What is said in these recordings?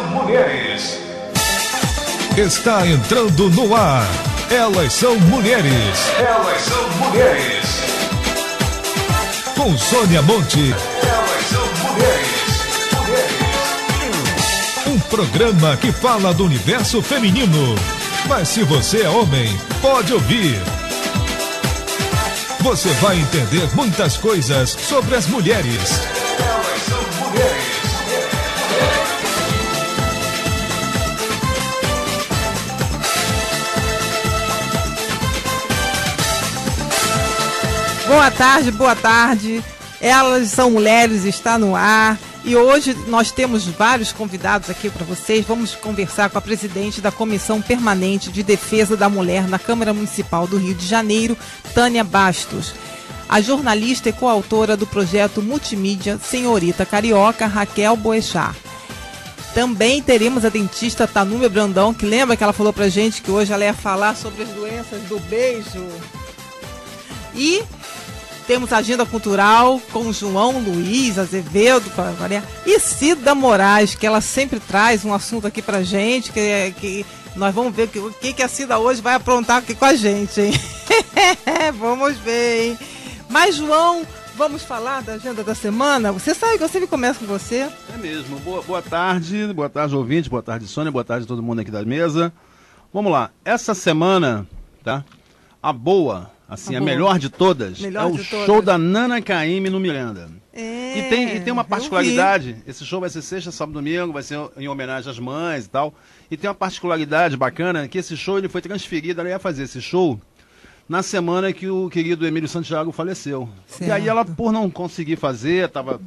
são mulheres. Está entrando no ar. Elas são mulheres. Elas são mulheres. Com Sônia Monte. Elas são mulheres. Um programa que fala do universo feminino. Mas se você é homem, pode ouvir. Você vai entender muitas coisas sobre as mulheres. Elas são mulheres. Boa tarde, boa tarde. Elas são mulheres, está no ar. E hoje nós temos vários convidados aqui para vocês. Vamos conversar com a presidente da Comissão Permanente de Defesa da Mulher na Câmara Municipal do Rio de Janeiro, Tânia Bastos. A jornalista e coautora do projeto multimídia Senhorita Carioca, Raquel Boechat. Também teremos a dentista Tanúbia Brandão, que lembra que ela falou pra gente que hoje ela ia falar sobre as doenças do beijo. E temos a agenda cultural com João Luiz Azevedo e Cida Moraes, que ela sempre traz um assunto aqui pra gente, que nós vamos ver o que a Cida hoje vai aprontar aqui com a gente, hein? Vamos ver, hein? Mas, João, vamos falar da agenda da semana? Você sabe que eu sempre começo com você. É mesmo. Boa tarde, ouvinte, boa tarde, Sônia, boa tarde a todo mundo aqui da mesa. Vamos lá. Essa semana, tá? A boa, assim, a melhor de todas, show da Nana Caymmi no Miranda. E tem uma particularidade, esse show vai ser sexta, sábado, domingo, vai ser em homenagem às mães e tal. E tem uma particularidade bacana, que esse show ele foi transferido, ela ia fazer esse show na semana que o querido Emílio Santiago faleceu. Certo. E aí ela, por não conseguir fazer, estava,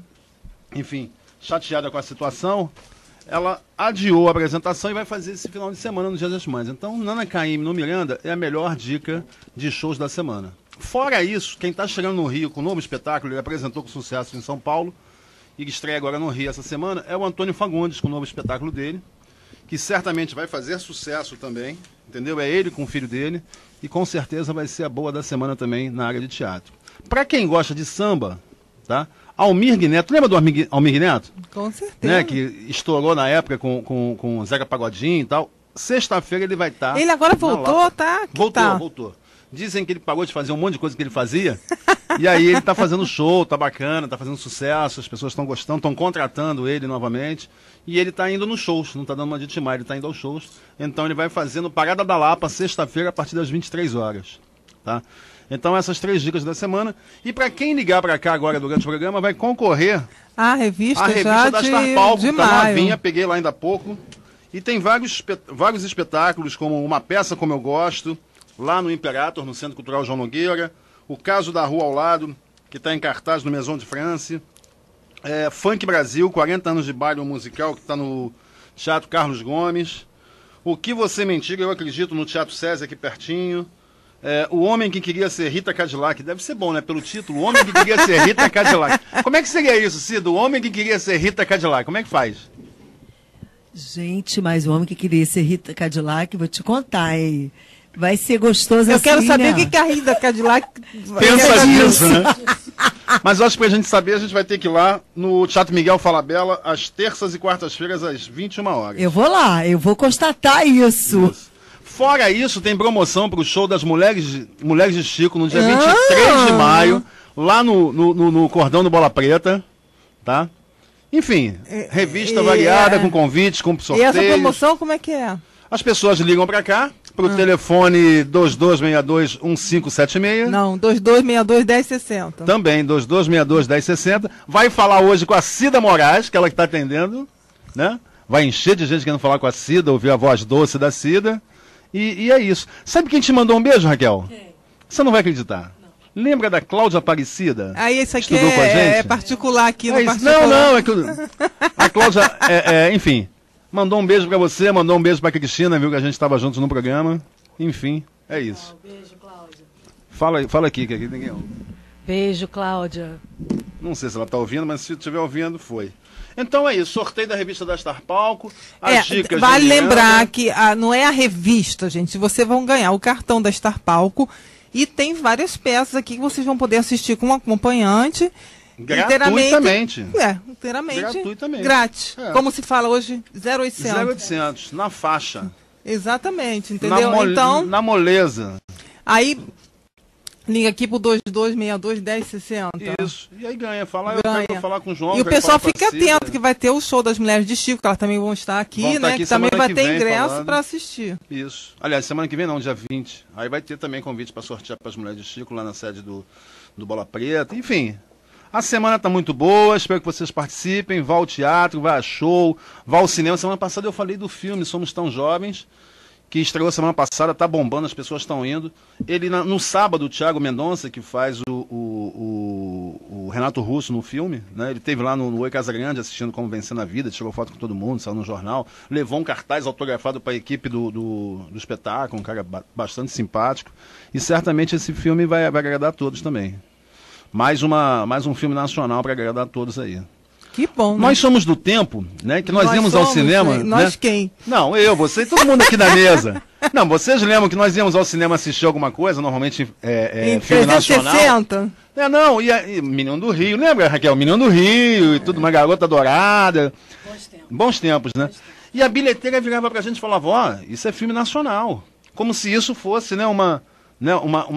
enfim, chateada com a situação, ela adiou a apresentação e vai fazer esse final de semana no Dia das Mães. Então, Nana Caymmi no Miranda é a melhor dica de shows da semana. Fora isso, quem está chegando no Rio com um novo espetáculo, ele apresentou com sucesso em São Paulo, e estreia agora no Rio essa semana, é o Antônio Fagundes, com o novo espetáculo dele, que certamente vai fazer sucesso também, entendeu? É ele com o filho dele, e com certeza vai ser a boa da semana também na área de teatro. Para quem gosta de samba, tá? Almir Neto, lembra do Almir Neto? Com certeza. Né? Que estourou na época com Zeca Pagodinho e tal. Sexta-feira ele vai estar... Ele agora voltou, tá? Voltou. Dizem que ele parou de fazer um monte de coisa que ele fazia. E aí ele tá fazendo show, tá bacana, tá fazendo sucesso, as pessoas estão gostando, estão contratando ele novamente. E ele tá indo nos shows, não tá dando uma de timar, ele tá indo aos shows. Então ele vai fazer no Parada da Lapa, sexta-feira, a partir das 23 horas. Tá? Então essas 3 dicas da semana. E para quem ligar para cá agora durante o programa, vai concorrer a revista já da Star Palco, de tá maio. novinha, peguei lá ainda há pouco. E tem vários espetáculos, como Uma Peça Como Eu Gosto, lá no Imperator, no Centro Cultural João Nogueira. O Caso da Rua ao Lado, que está em cartaz no Maison de France. Funk Brasil, 40 anos de baile musical, que está no Teatro Carlos Gomes. O Que Você Mentira, Eu Acredito, no Teatro César, aqui pertinho. O Homem que Queria Ser Rita Cadillac, deve ser bom, né, pelo título, O Homem que Queria Ser Rita Cadillac. Como é que seria isso, Cida? O Homem que Queria Ser Rita Cadillac, como é que faz? Gente, mas O Homem que Queria Ser Rita Cadillac, vou te contar, hein? Vai ser gostoso assim, Eu quero saber né? o que a Rita Cadillac... Pensa nisso, né? Mas eu acho que pra gente saber, a gente vai ter que ir lá no Teatro Miguel Falabella, às terças e quartas-feiras, às 21 horas. Eu vou lá, eu vou constatar isso. Fora isso, tem promoção pro show das Mulheres de Chico, no dia 23 de maio, lá no Cordão do Bola Preta, tá? Enfim, revista variada, com convites, com sorteios. E essa promoção, como é que é? As pessoas ligam pra cá, pro telefone 2262-1576. Não, 2262-1060. Também, 2262-1060. Vai falar hoje com a Cida Moraes, que ela que tá atendendo, né? Vai encher de gente querendo falar com a Cida, ouvir a voz doce da Cida. E é isso. Sabe quem te mandou um beijo, Raquel? Quem? Você não vai acreditar. Não. Lembra da Cláudia Aparecida? Aí isso aqui estudou com a gente? É particular aqui no particular. Não, é que a Cláudia, enfim, mandou um beijo pra você, mandou um beijo pra Cristina, viu que a gente estava juntos no programa. Enfim, é isso. Beijo, Cláudia. Fala aqui, que aqui ninguém ouve. Beijo, Cláudia. Não sei se ela está ouvindo, mas se estiver ouvindo, foi. Então é isso, sorteio da revista da Star Palco, as dicas... Vale lembrar que não é a revista, gente. Vocês vão ganhar o cartão da Star Palco e tem várias peças aqui que vocês vão poder assistir com um acompanhante. Gratuitamente. Inteiramente. Gratuitamente. Grátis. É. Como se fala hoje, 0800. 0800, na faixa. Exatamente, entendeu? Então, na moleza. Aí, liga aqui pro 2262-1060. Isso, e aí ganha. Fala, eu quero falar com o João. E o pessoal fica atento, que vai ter o show das Mulheres de Chico, que elas também vão estar aqui, né? Que também vai ter ingresso para assistir. Isso. Aliás, semana que vem não, dia 20. Aí vai ter também convite para sortear para as Mulheres de Chico, lá na sede do Bola Preta. Enfim, a semana tá muito boa, espero que vocês participem. Vá ao teatro, vá a show, vá ao cinema. Semana passada eu falei do filme Somos Tão Jovens, que estreou semana passada, tá bombando, as pessoas estão indo. Ele, no sábado, o Thiago Mendonça, que faz o Renato Russo no filme, né? Ele esteve lá no Oi Casa Grande assistindo Como Vencer na Vida, tirou foto com todo mundo, saiu no jornal, levou um cartaz autografado para a equipe do espetáculo, um cara bastante simpático. E certamente esse filme vai agradar a todos também. Mais um filme nacional para agradar a todos aí. Que bom, né? Nós somos do tempo, né, que nós íamos ao cinema... Nós né? quem? Não, eu, você e todo mundo aqui da mesa. Não, vocês lembram que nós íamos ao cinema assistir alguma coisa, normalmente em filme 360? nacional? Não, e Menino do Rio, lembra, Raquel? Menino do Rio e tudo, uma garota dourada. Bons tempos, né? E a bilheteira virava pra gente e falava, ó, isso é filme nacional. Como se isso fosse, né, uma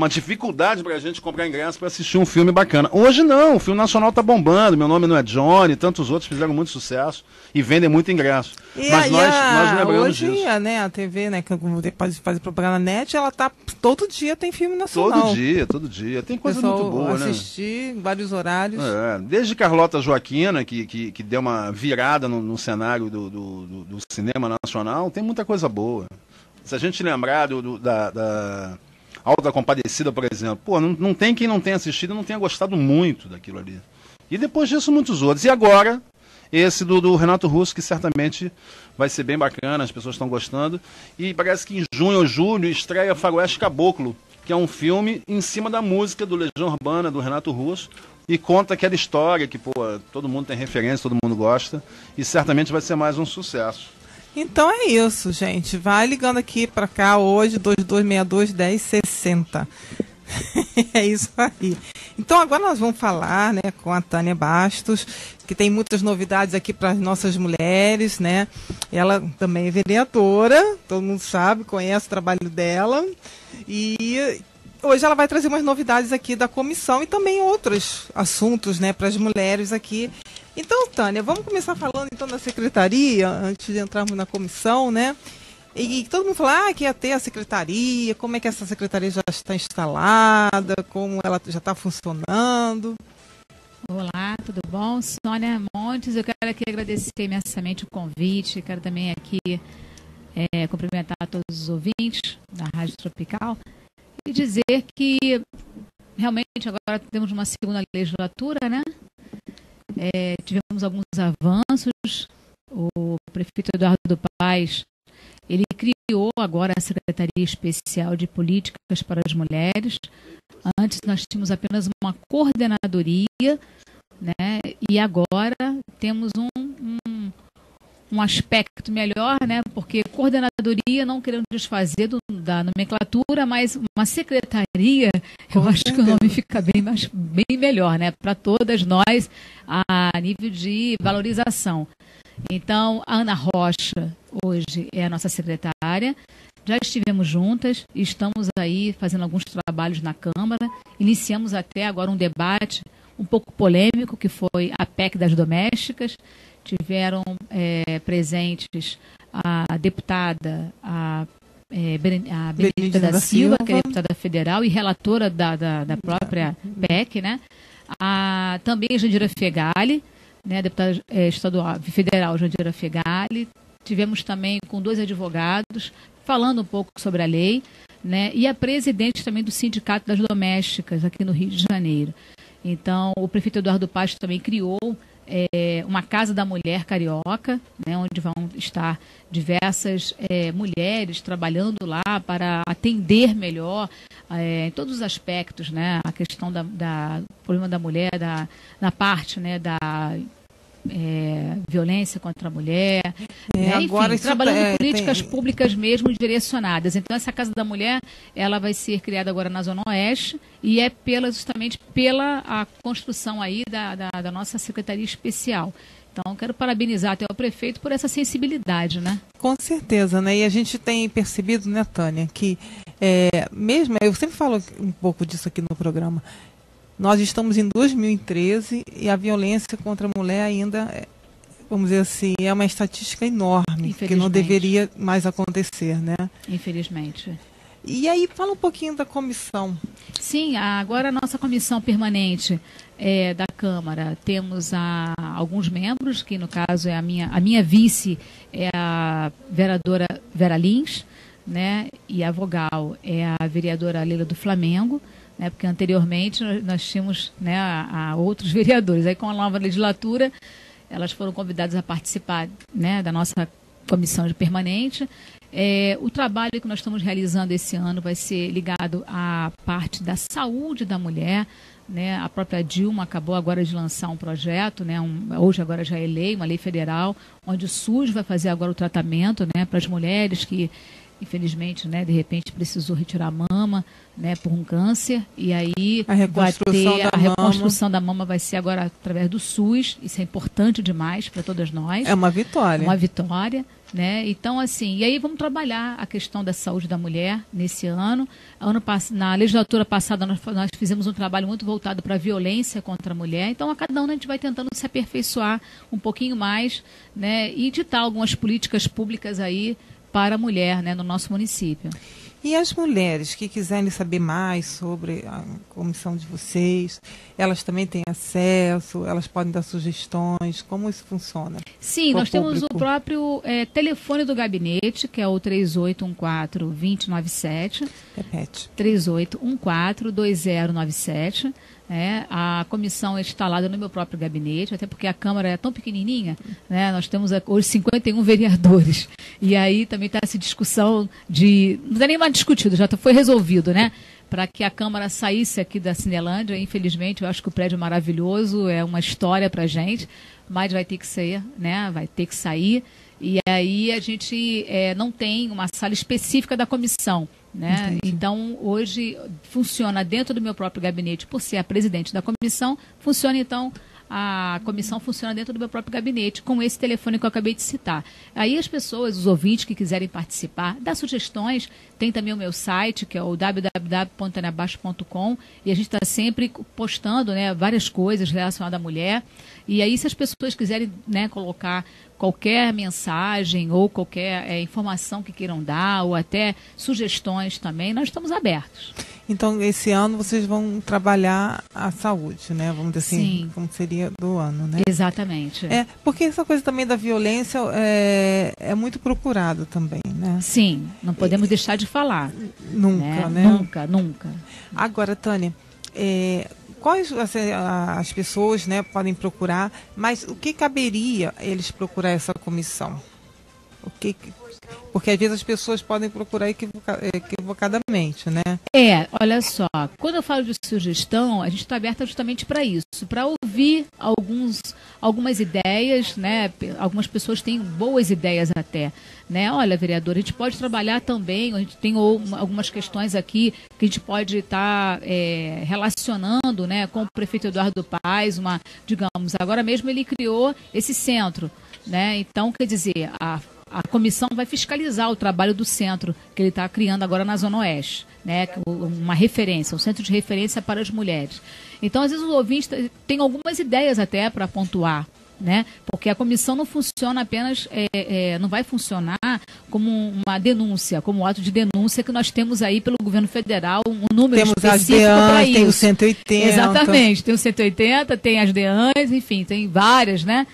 dificuldade pra gente comprar ingresso pra assistir um filme bacana. Hoje não, o filme nacional tá bombando, Meu Nome Não é Johnny, tantos outros fizeram muito sucesso e vendem muito ingresso. Mas nós lembramos hoje, disso. Né, a TV, né, que depois de fazer propaganda na net, ela tá, todo dia tem filme nacional. Todo dia. Tem coisa muito boa, assistir, né? Vários horários. Desde Carlota Joaquina, que deu uma virada no cenário do cinema nacional, tem muita coisa boa. Se a gente lembrar da Alta Compadecida, por exemplo, pô, não tem quem não tenha assistido e não tenha gostado muito daquilo ali. E depois disso, muitos outros. E agora, esse do Renato Russo, que certamente vai ser bem bacana, as pessoas estão gostando. E parece que em junho ou julho estreia Faroeste Caboclo, que é um filme em cima da música do Legião Urbana, do Renato Russo, e conta aquela história que, pô, todo mundo tem referência, todo mundo gosta, e certamente vai ser mais um sucesso. Então é isso, gente. Vai ligando aqui para cá hoje, 2262-1060. É isso aí. Então agora nós vamos falar, né, com a Tânia Bastos, que tem muitas novidades aqui para as nossas mulheres, né? Ela também é vereadora, todo mundo sabe, conhece o trabalho dela. E hoje ela vai trazer umas novidades aqui da comissão e também outros assuntos, né, para as mulheres aqui. Então, Tânia, vamos começar falando então da secretaria, antes de entrarmos na comissão, né? E todo mundo fala que ia ter a secretaria, como é que essa secretaria já está instalada, como ela já está funcionando. Olá, tudo bom? Sônia Montes, eu quero aqui agradecer imensamente o convite, quero também aqui cumprimentar todos os ouvintes da Rádio Tropical e dizer que realmente agora temos uma segunda legislatura, né? Tivemos alguns avanços. O prefeito Eduardo Paes, ele criou agora a Secretaria Especial de Políticas para as Mulheres. Antes nós tínhamos apenas uma coordenadoria, né? E agora temos um aspecto melhor, né? Porque coordenadoria não querendo desfazer da nomenclatura, mas uma secretaria, eu acho que o nome fica bem melhor, né? Para todas nós, a nível de valorização. Então, a Ana Rocha, hoje, é a nossa secretária. Já estivemos juntas, estamos aí fazendo alguns trabalhos na Câmara. Iniciamos até agora um debate um pouco polêmico, que foi a PEC das domésticas. Tiveram presentes a deputada, a Benedita da Silva, que é deputada federal e relatora da própria PEC, né? Também a Jandira Fegali, né, deputada estadual, federal Jandira Fegali. Tivemos também com 2 advogados falando um pouco sobre a lei, né, e a presidente também do Sindicato das Domésticas aqui no Rio de Janeiro. Então, o prefeito Eduardo Paes também criou uma Casa da Mulher Carioca, né, onde vão estar diversas mulheres trabalhando lá para atender melhor em todos os aspectos, né, a questão do problema da mulher, na parte, né, violência contra a mulher, né? Agora enfim, trabalhando políticas públicas mesmo direcionadas. Então, essa Casa da Mulher, ela vai ser criada agora na Zona Oeste e é justamente pela a construção aí da nossa Secretaria Especial. Então, quero parabenizar até o prefeito por essa sensibilidade, né? Com certeza, né? E a gente tem percebido, né, Tânia, que mesmo, eu sempre falo um pouco disso aqui no programa, nós estamos em 2013 e a violência contra a mulher ainda, vamos dizer assim, é uma estatística enorme, que não deveria mais acontecer, né? Infelizmente. E aí, fala um pouquinho da comissão. Sim, agora a nossa comissão permanente da Câmara, temos alguns membros, que no caso é a minha vice é a vereadora Vera Lins, né, e a vogal é a vereadora Leila do Flamengo, né, porque anteriormente nós tínhamos, né, a outros vereadores. Aí com a nova legislatura, elas foram convidadas a participar, né, da nossa comissão permanente. O trabalho que nós estamos realizando esse ano vai ser ligado à parte da saúde da mulher, né? A própria Dilma acabou agora de lançar um projeto, né? Hoje agora já é lei, uma lei federal, onde o SUS vai fazer agora o tratamento, né, para as mulheres que, infelizmente, né, de repente precisou retirar a mama, né, por um câncer, e aí a reconstrução da mama vai ser agora através do SUS. Isso é importante demais para todas nós. É uma vitória. Uma vitória, né? Então, assim, e aí vamos trabalhar a questão da saúde da mulher nesse ano. Na legislatura passada nós fizemos um trabalho muito voltado para a violência contra a mulher. Então, a cada ano a gente vai tentando se aperfeiçoar um pouquinho mais, né, e ditar algumas políticas públicas aí para a mulher, né, no nosso município. E as mulheres que quiserem saber mais sobre a comissão de vocês, elas também têm acesso, elas podem dar sugestões, como isso funciona? Sim, nós temos o próprio telefone do gabinete, que é o 3814-2097. Repete. 3814-2097. A comissão é instalada no meu próprio gabinete, até porque a Câmara é tão pequenininha, né? Nós temos hoje 51 vereadores. E aí também está essa discussão não está nem mais discutido, já foi resolvido, né? Para que a Câmara saísse aqui da Cinelândia. Infelizmente, eu acho que o prédio é maravilhoso, é uma história para a gente, mas vai ter que sair, né? Vai ter que sair. E aí a gente não tem uma sala específica da comissão, né? Então, hoje funciona dentro do meu próprio gabinete, por ser a presidente da comissão, a comissão funciona dentro do meu próprio gabinete, com esse telefone que eu acabei de citar. Aí as pessoas, os ouvintes que quiserem participar, dar sugestões, tem também o meu site, que é o www.taniabaixo.com, e a gente está sempre postando, né, várias coisas relacionadas à mulher. E aí, se as pessoas quiserem, né, colocar qualquer mensagem ou qualquer informação que queiram dar, ou até sugestões também, nós estamos abertos. Então, esse ano vocês vão trabalhar a saúde, né? Vamos dizer assim, sim, como seria do ano, né? Exatamente. Porque essa coisa também da violência é muito procurada também, né? Sim, não podemos deixar de falar. Nunca, né? Nunca. Agora, Tânia, quais as pessoas, né, podem procurar, mas o que caberia eles procurar essa comissão? Porque às vezes as pessoas podem procurar equivocadamente, né? Olha só, quando eu falo de sugestão, a gente está aberta justamente para isso, para ouvir algumas ideias, né? Algumas pessoas têm boas ideias até, né? Olha, vereador, a gente pode trabalhar também, a gente tem algumas questões aqui que a gente pode estar relacionando, né, com o prefeito Eduardo Paes, digamos, agora mesmo ele criou esse centro, né? Então, quer dizer, a comissão vai fiscalizar o trabalho do centro que ele está criando agora na Zona Oeste, né? Uma referência, um centro de referência para as mulheres. Então, às vezes, os ouvintes têm algumas ideias até para pontuar, né? Porque a comissão não funciona apenas, não vai funcionar como uma denúncia, como um ato de denúncia que nós temos aí pelo governo federal, um número específico para isso. Tem o 180. Exatamente, tem o 180, tem as DEANs, enfim, tem várias, né?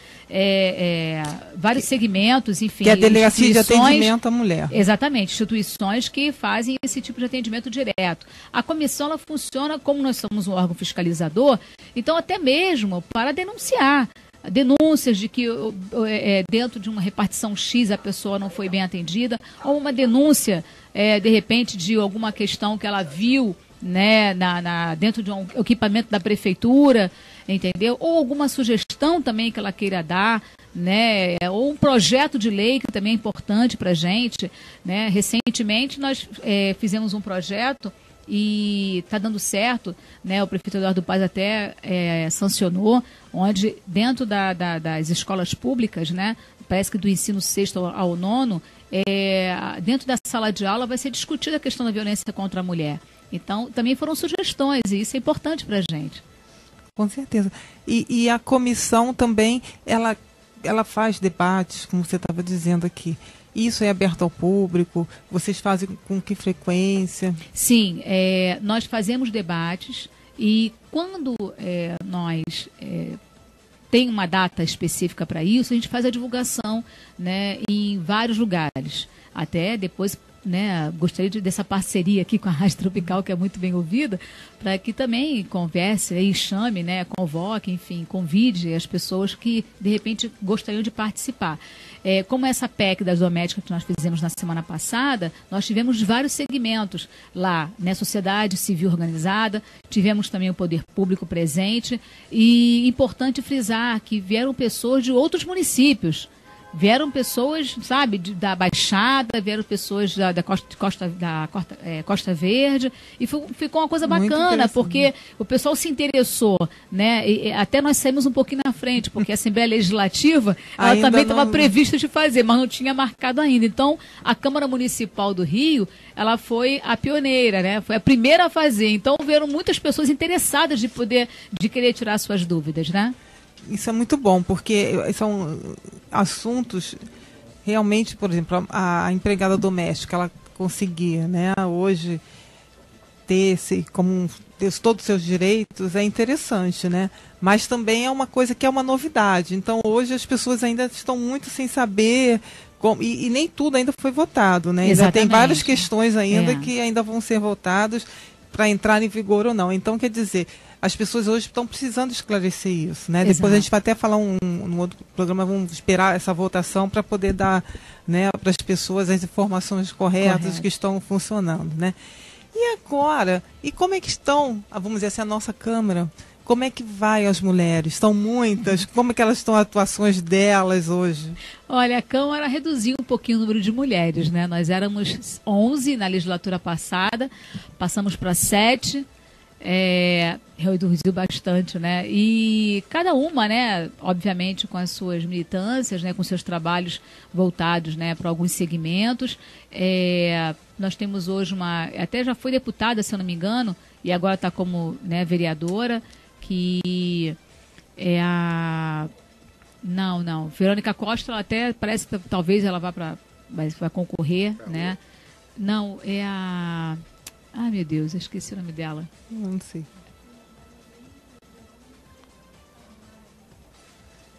Vários segmentos, enfim. Que é a Delegacia de Atendimento à Mulher. Exatamente, instituições que fazem esse tipo de atendimento direto. A comissão, ela funciona como nós somos um órgão fiscalizador, então até mesmo para denunciar. Denúncias de que dentro de uma repartição X a pessoa não foi bem atendida, ou uma denúncia, de repente, de alguma questão que ela viu, né, dentro de um equipamento da prefeitura, entendeu? Ou alguma sugestão também que ela queira dar, né? Ou um projeto de lei que também é importante para a gente, né? Recentemente nós fizemos um projeto e está dando certo, né? O prefeito Eduardo Paz até sancionou, onde dentro das escolas públicas, né? Parece que do ensino 6º ao 9º, dentro da sala de aula vai ser discutida a questão da violência contra a mulher. Então, também foram sugestões, e isso é importante para a gente. Com certeza. E a comissão também, ela faz debates, como você estava dizendo aqui. Isso é aberto ao público? Vocês fazem com que frequência? Sim, nós fazemos debates e quando nós tem uma data específica para isso, a gente faz a divulgação, né, em vários lugares. Até depois, né, gostaria dessa parceria aqui com a Rádio Tropical, que é muito bem ouvida, para que também converse e chame, né, convoque, enfim, convide as pessoas que, de repente, gostariam de participar. Como essa PEC das domésticas que nós fizemos na semana passada, nós tivemos vários segmentos lá, né, sociedade civil organizada, tivemos também o poder público presente, e importante frisar que vieram pessoas de outros municípios. Vieram pessoas, sabe, da Baixada, vieram pessoas da Costa Verde, e ficou uma coisa bacana, porque o pessoal se interessou, né? E até nós saímos um pouquinho na frente, porque a Assembleia Legislativa, ela também estava prevista de fazer, mas não tinha marcado ainda. Então, a Câmara Municipal do Rio, ela foi a pioneira, né? Foi a primeira a fazer. Então, vieram muitas pessoas interessadas de querer tirar suas dúvidas, né? Isso é muito bom, porque são assuntos, realmente, por exemplo, a empregada doméstica, ela conseguir, né, hoje ter todos os seus direitos, é interessante, né? Mas também é uma coisa que é uma novidade. Então, hoje as pessoas ainda estão muito sem saber, e nem tudo ainda foi votado, né? Ainda tem várias questões ainda que ainda vão ser votadas para entrar em vigor ou não. Então, quer dizer, as pessoas hoje estão precisando esclarecer isso, né? Exato. Depois a gente vai até falar no outro programa, vamos esperar essa votação para poder dar, né, para as pessoas as informações corretas que estão funcionando, né? E agora, como é que estão, vamos dizer assim, a nossa Câmara? Como é que vai as mulheres? São muitas? Como é que elas estão, as atuações delas hoje? Olha, a Câmara reduziu um pouquinho o número de mulheres, né? Nós éramos 11 na legislatura passada, passamos para 7. Reduziu bastante, né? E cada uma, né, obviamente com as suas militâncias, né, com seus trabalhos voltados, né, para alguns segmentos. Nós temos hoje até já foi deputada, se eu não me engano, e agora está como, né, vereadora, que é a... Não, Verônica Costa, ela até parece que talvez ela vai concorrer, né? Não, é a... Ai, meu Deus, eu esqueci o nome dela. Não sei.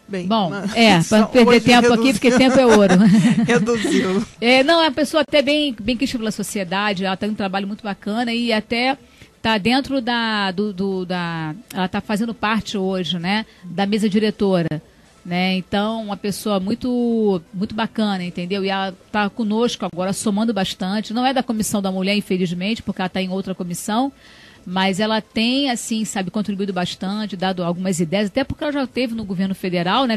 Bem, bom, para não perder tempo aqui, porque tempo é ouro. Reduziu. Não, é uma pessoa até bem quista pela sociedade, ela tem um trabalho muito bacana e até está dentro ela está fazendo parte hoje, né, da mesa diretora. Né? Então, uma pessoa muito, muito bacana, entendeu? E ela está conosco agora, somando bastante. Não é da Comissão da Mulher, infelizmente, porque ela está em outra comissão, mas ela tem, assim, sabe, contribuído bastante, dado algumas ideias, até porque ela já esteve no governo federal, né?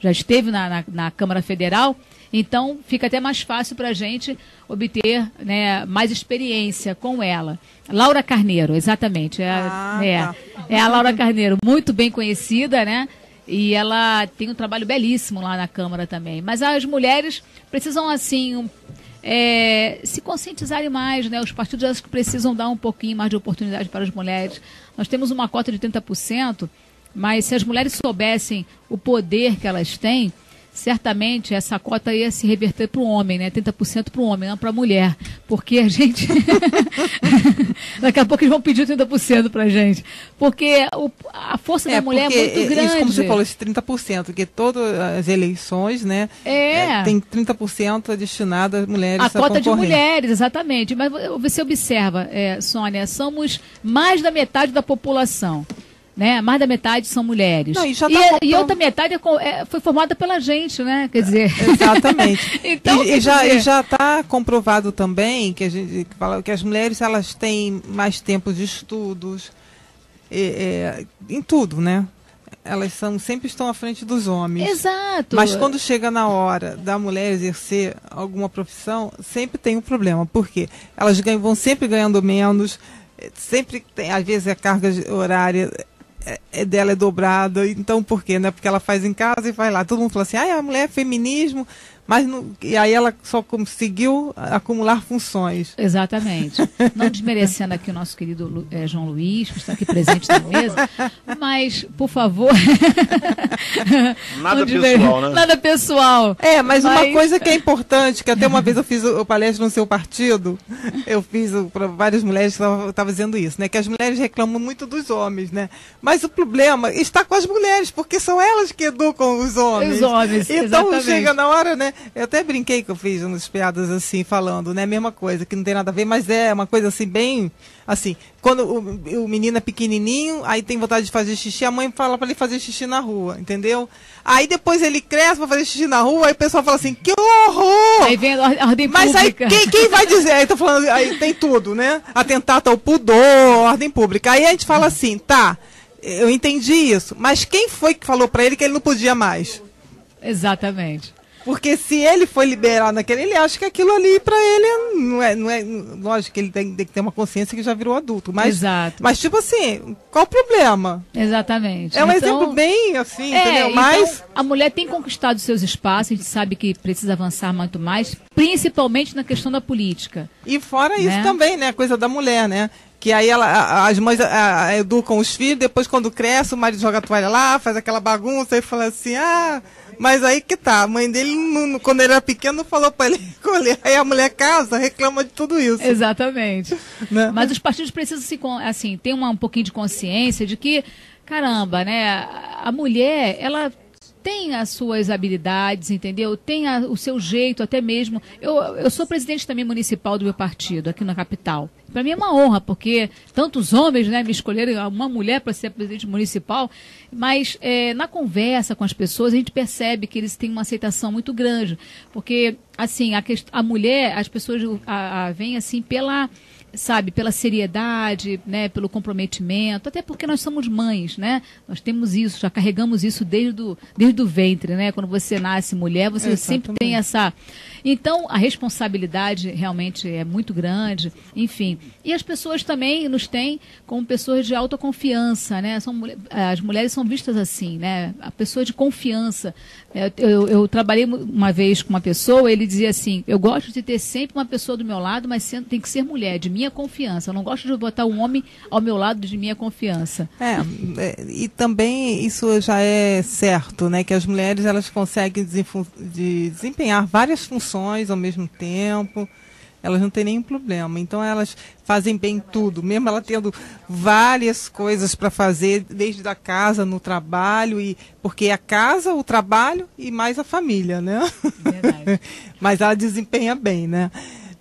Já esteve na Câmara Federal, então fica até mais fácil para a gente obter, né, mais experiência com ela. Laura Carneiro, exatamente. É a Laura Carneiro, muito bem conhecida, né? E ela tem um trabalho belíssimo lá na Câmara também. Mas as mulheres precisam, assim, se conscientizarem mais, né? Os partidos acho que precisam dar um pouquinho mais de oportunidade para as mulheres. Nós temos uma cota de 30%, mas se as mulheres soubessem o poder que elas têm, certamente essa cota ia se reverter para o homem, né? 30% para o homem, não para a mulher. Porque a gente... Daqui a pouco eles vão pedir 30% para a gente. Porque a força da mulher é muito grande. Isso, como você falou, esse 30%, porque todas as eleições, né? Tem 30% destinado às mulheres. A cota de mulheres, exatamente. Mas você observa, Sônia, somos mais da metade da população. né? Mais da metade são mulheres. Não, e outra metade foi formada pela gente, né? Quer dizer... Exatamente. Então, e já está comprovado também que a gente fala que as mulheres elas têm mais tempo de estudos, em tudo, né? Elas sempre estão à frente dos homens. Exato. Mas quando chega na hora da mulher exercer alguma profissão, sempre tem um problema. Por quê? Elas vão sempre ganhando menos, sempre tem, às vezes a carga horária dela é dobrada. Então por quê? Né? Porque ela faz em casa e vai lá. Todo mundo fala assim, a mulher é feminismo, mas e aí ela só conseguiu acumular funções. Exatamente. Não desmerecendo aqui o nosso querido João Luiz, que está aqui presente na mesa, mas, por favor... Nada pessoal, né? Nada pessoal. Mas uma coisa que é importante, que até uma vez eu fiz o palestra no seu partido, eu fiz para várias mulheres que estavam dizendo isso, né? Que as mulheres reclamam muito dos homens, né? Mas o problema está com as mulheres, porque são elas que educam os homens. Os homens, então exatamente. Chega na hora, né? Eu até brinquei que eu fiz umas piadas assim, falando, né? Mesma coisa, que não tem nada a ver, mas é uma coisa assim, bem... Assim, quando o menino é pequenininho, aí tem vontade de fazer xixi, a mãe fala para ele fazer xixi na rua, entendeu? Aí depois ele cresce para fazer xixi na rua, aí o pessoal fala assim, que horror! Aí vem a ordem mas pública. Mas aí quem vai dizer? Aí tô falando, aí tem tudo, né? Atentado ao pudor, ordem pública. Aí a gente fala assim, tá, eu entendi isso, mas quem foi que falou para ele que ele não podia mais? Exatamente. Porque se ele foi liberado naquele, ele acha que aquilo ali para ele não é. Lógico que ele tem que ter uma consciência que já virou adulto. Mas, exato. Mas tipo assim, qual o problema? Exatamente. É um exemplo bem assim, entendeu? Mas então, a mulher tem conquistado seus espaços, a gente sabe que precisa avançar muito mais, principalmente na questão da política. E fora isso também, né? A coisa da mulher, né? Que aí as mães educam os filhos, depois quando cresce, o marido joga a toalha lá, faz aquela bagunça e fala assim, mas aí que tá, a mãe dele, quando ele era pequeno, não falou para ele recolher. Aí a mulher casa, reclama de tudo isso. Exatamente. Né? Mas os partidos precisam assim, ter um pouquinho de consciência de que, caramba, né, a mulher, ela tem as suas habilidades, entendeu? Tem o seu jeito até mesmo. Eu sou presidente também municipal do meu partido, aqui na capital. Para mim é uma honra, porque tantos homens, né, me escolheram uma mulher para ser presidente municipal, mas na conversa com as pessoas a gente percebe que eles têm uma aceitação muito grande, porque assim, a mulher, as pessoas veem assim pela seriedade, né, pelo comprometimento, até porque nós somos mães, né? Nós temos isso, já carregamos isso desde o ventre, né? Quando você nasce mulher, você sempre tem essa... Então, a responsabilidade realmente é muito grande, enfim. E as pessoas também nos têm como pessoas de autoconfiança, né? As mulheres são vistas assim, né? A pessoa de confiança. Eu trabalhei uma vez com uma pessoa, ele dizia assim, eu gosto de ter sempre uma pessoa do meu lado, mas tem que ser mulher, de minha confiança. Eu não gosto de botar um homem ao meu lado de minha confiança. E também isso já é certo, né? Que as mulheres elas conseguem desempenhar várias funções ao mesmo tempo, elas não têm nenhum problema. Então elas fazem bem tudo, mesmo ela tendo várias coisas para fazer, desde a casa, no trabalho, porque a casa, o trabalho e mais a família, né? Verdade. Mas ela desempenha bem, né?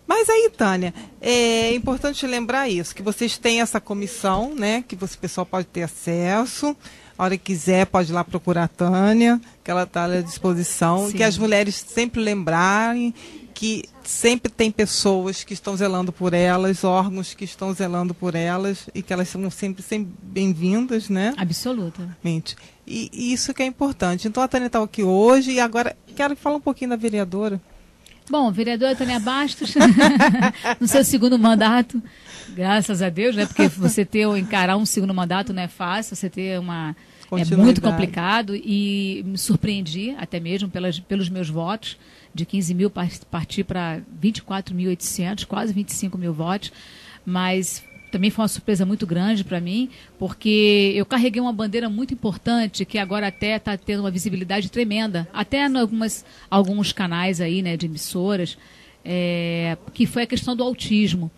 Mas aí, Tânia, é importante lembrar isso, que vocês têm essa comissão, né? Que o pessoal pode ter acesso. A hora que quiser, pode ir lá procurar a Tânia, que ela está à disposição. Sim. Que as mulheres sempre lembrarem que sempre tem pessoas que estão zelando por elas, órgãos que estão zelando por elas, e que elas são sempre bem-vindas, né? Absolutamente. E isso que é importante. Então, a Tânia está aqui hoje, e agora quero falar um pouquinho da vereadora. Bom, vereadora Tânia Bastos, no seu segundo mandato, graças a Deus, né? Porque você encarar um segundo mandato não é fácil, você ter é muito complicado, e me surpreendi até mesmo pelos meus votos, de 15 mil partir para 24.800, quase 25 mil votos, mas também foi uma surpresa muito grande para mim, porque eu carreguei uma bandeira muito importante, que agora até está tendo uma visibilidade tremenda, até em alguns canais aí, né, de emissoras, que foi a questão do autismo.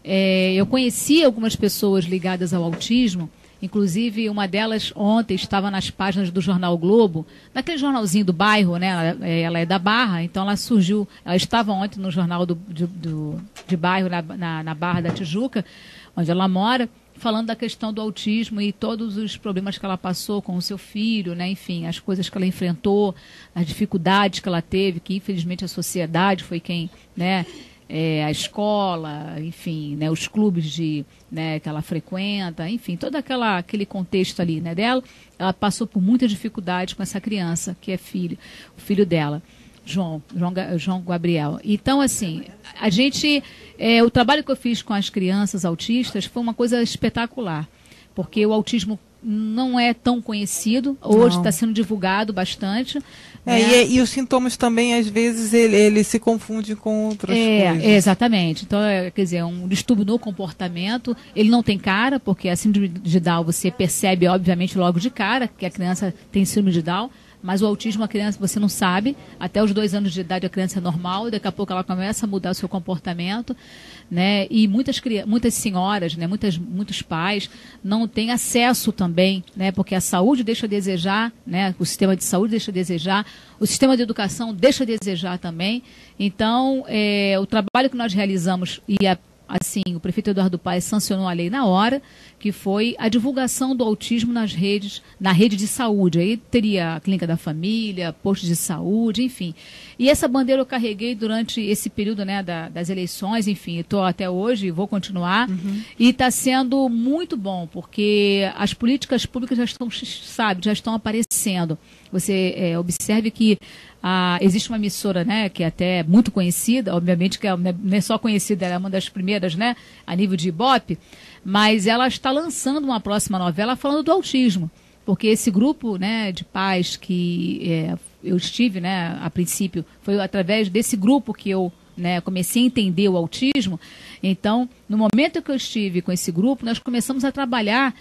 Eu conheci algumas pessoas ligadas ao autismo, inclusive uma delas ontem estava nas páginas do Jornal Globo, naquele jornalzinho do bairro, né? Ela é da Barra, então ela estava ontem no jornal de bairro, na Barra da Tijuca, onde ela mora, falando da questão do autismo e todos os problemas que ela passou com o seu filho, né? Enfim, as coisas que ela enfrentou, as dificuldades que ela teve, que infelizmente a sociedade foi quem, né? A escola, enfim, né? Os clubes né? Que ela frequenta, enfim, todo aquele contexto ali, né? Dela, ela passou por muita dificuldade com essa criança, que é o filho dela. João Gabriel. Então, assim, o trabalho que eu fiz com as crianças autistas foi uma coisa espetacular, porque o autismo não é tão conhecido, hoje está sendo divulgado bastante. Né? E os sintomas também, às vezes, ele se confunde com outras coisas. Exatamente. Então, quer dizer, um distúrbio no comportamento, ele não tem cara, porque a síndrome de Down você percebe, obviamente, logo de cara, que a criança tem síndrome de Down. Mas o autismo, a criança, você não sabe. Até os 2 anos de idade a criança é normal, daqui a pouco ela começa a mudar o seu comportamento, né? E muitas senhoras, né? Muitos pais não têm acesso também, né? Porque a saúde deixa a desejar, né? O sistema de saúde deixa a desejar, o sistema de educação deixa a desejar também. Então, o trabalho que nós realizamos assim, o prefeito Eduardo Paes sancionou a lei na hora, que foi a divulgação do autismo na rede de saúde. Aí teria a clínica da família, posto de saúde, enfim. E essa bandeira eu carreguei durante esse período, né, das eleições, enfim, estou até hoje e vou continuar. E está sendo muito bom, porque as políticas públicas já estão aparecendo. Você observe que existe uma emissora, né, que é até muito conhecida, obviamente que não é só conhecida, ela é uma das primeiras, né, a nível de Ibope, mas ela está lançando uma próxima novela falando do autismo, porque esse grupo, né, de pais que eu estive, né, a princípio, foi através desse grupo que eu, né, comecei a entender o autismo. Então, no momento que eu estive com esse grupo, nós começamos a trabalhar,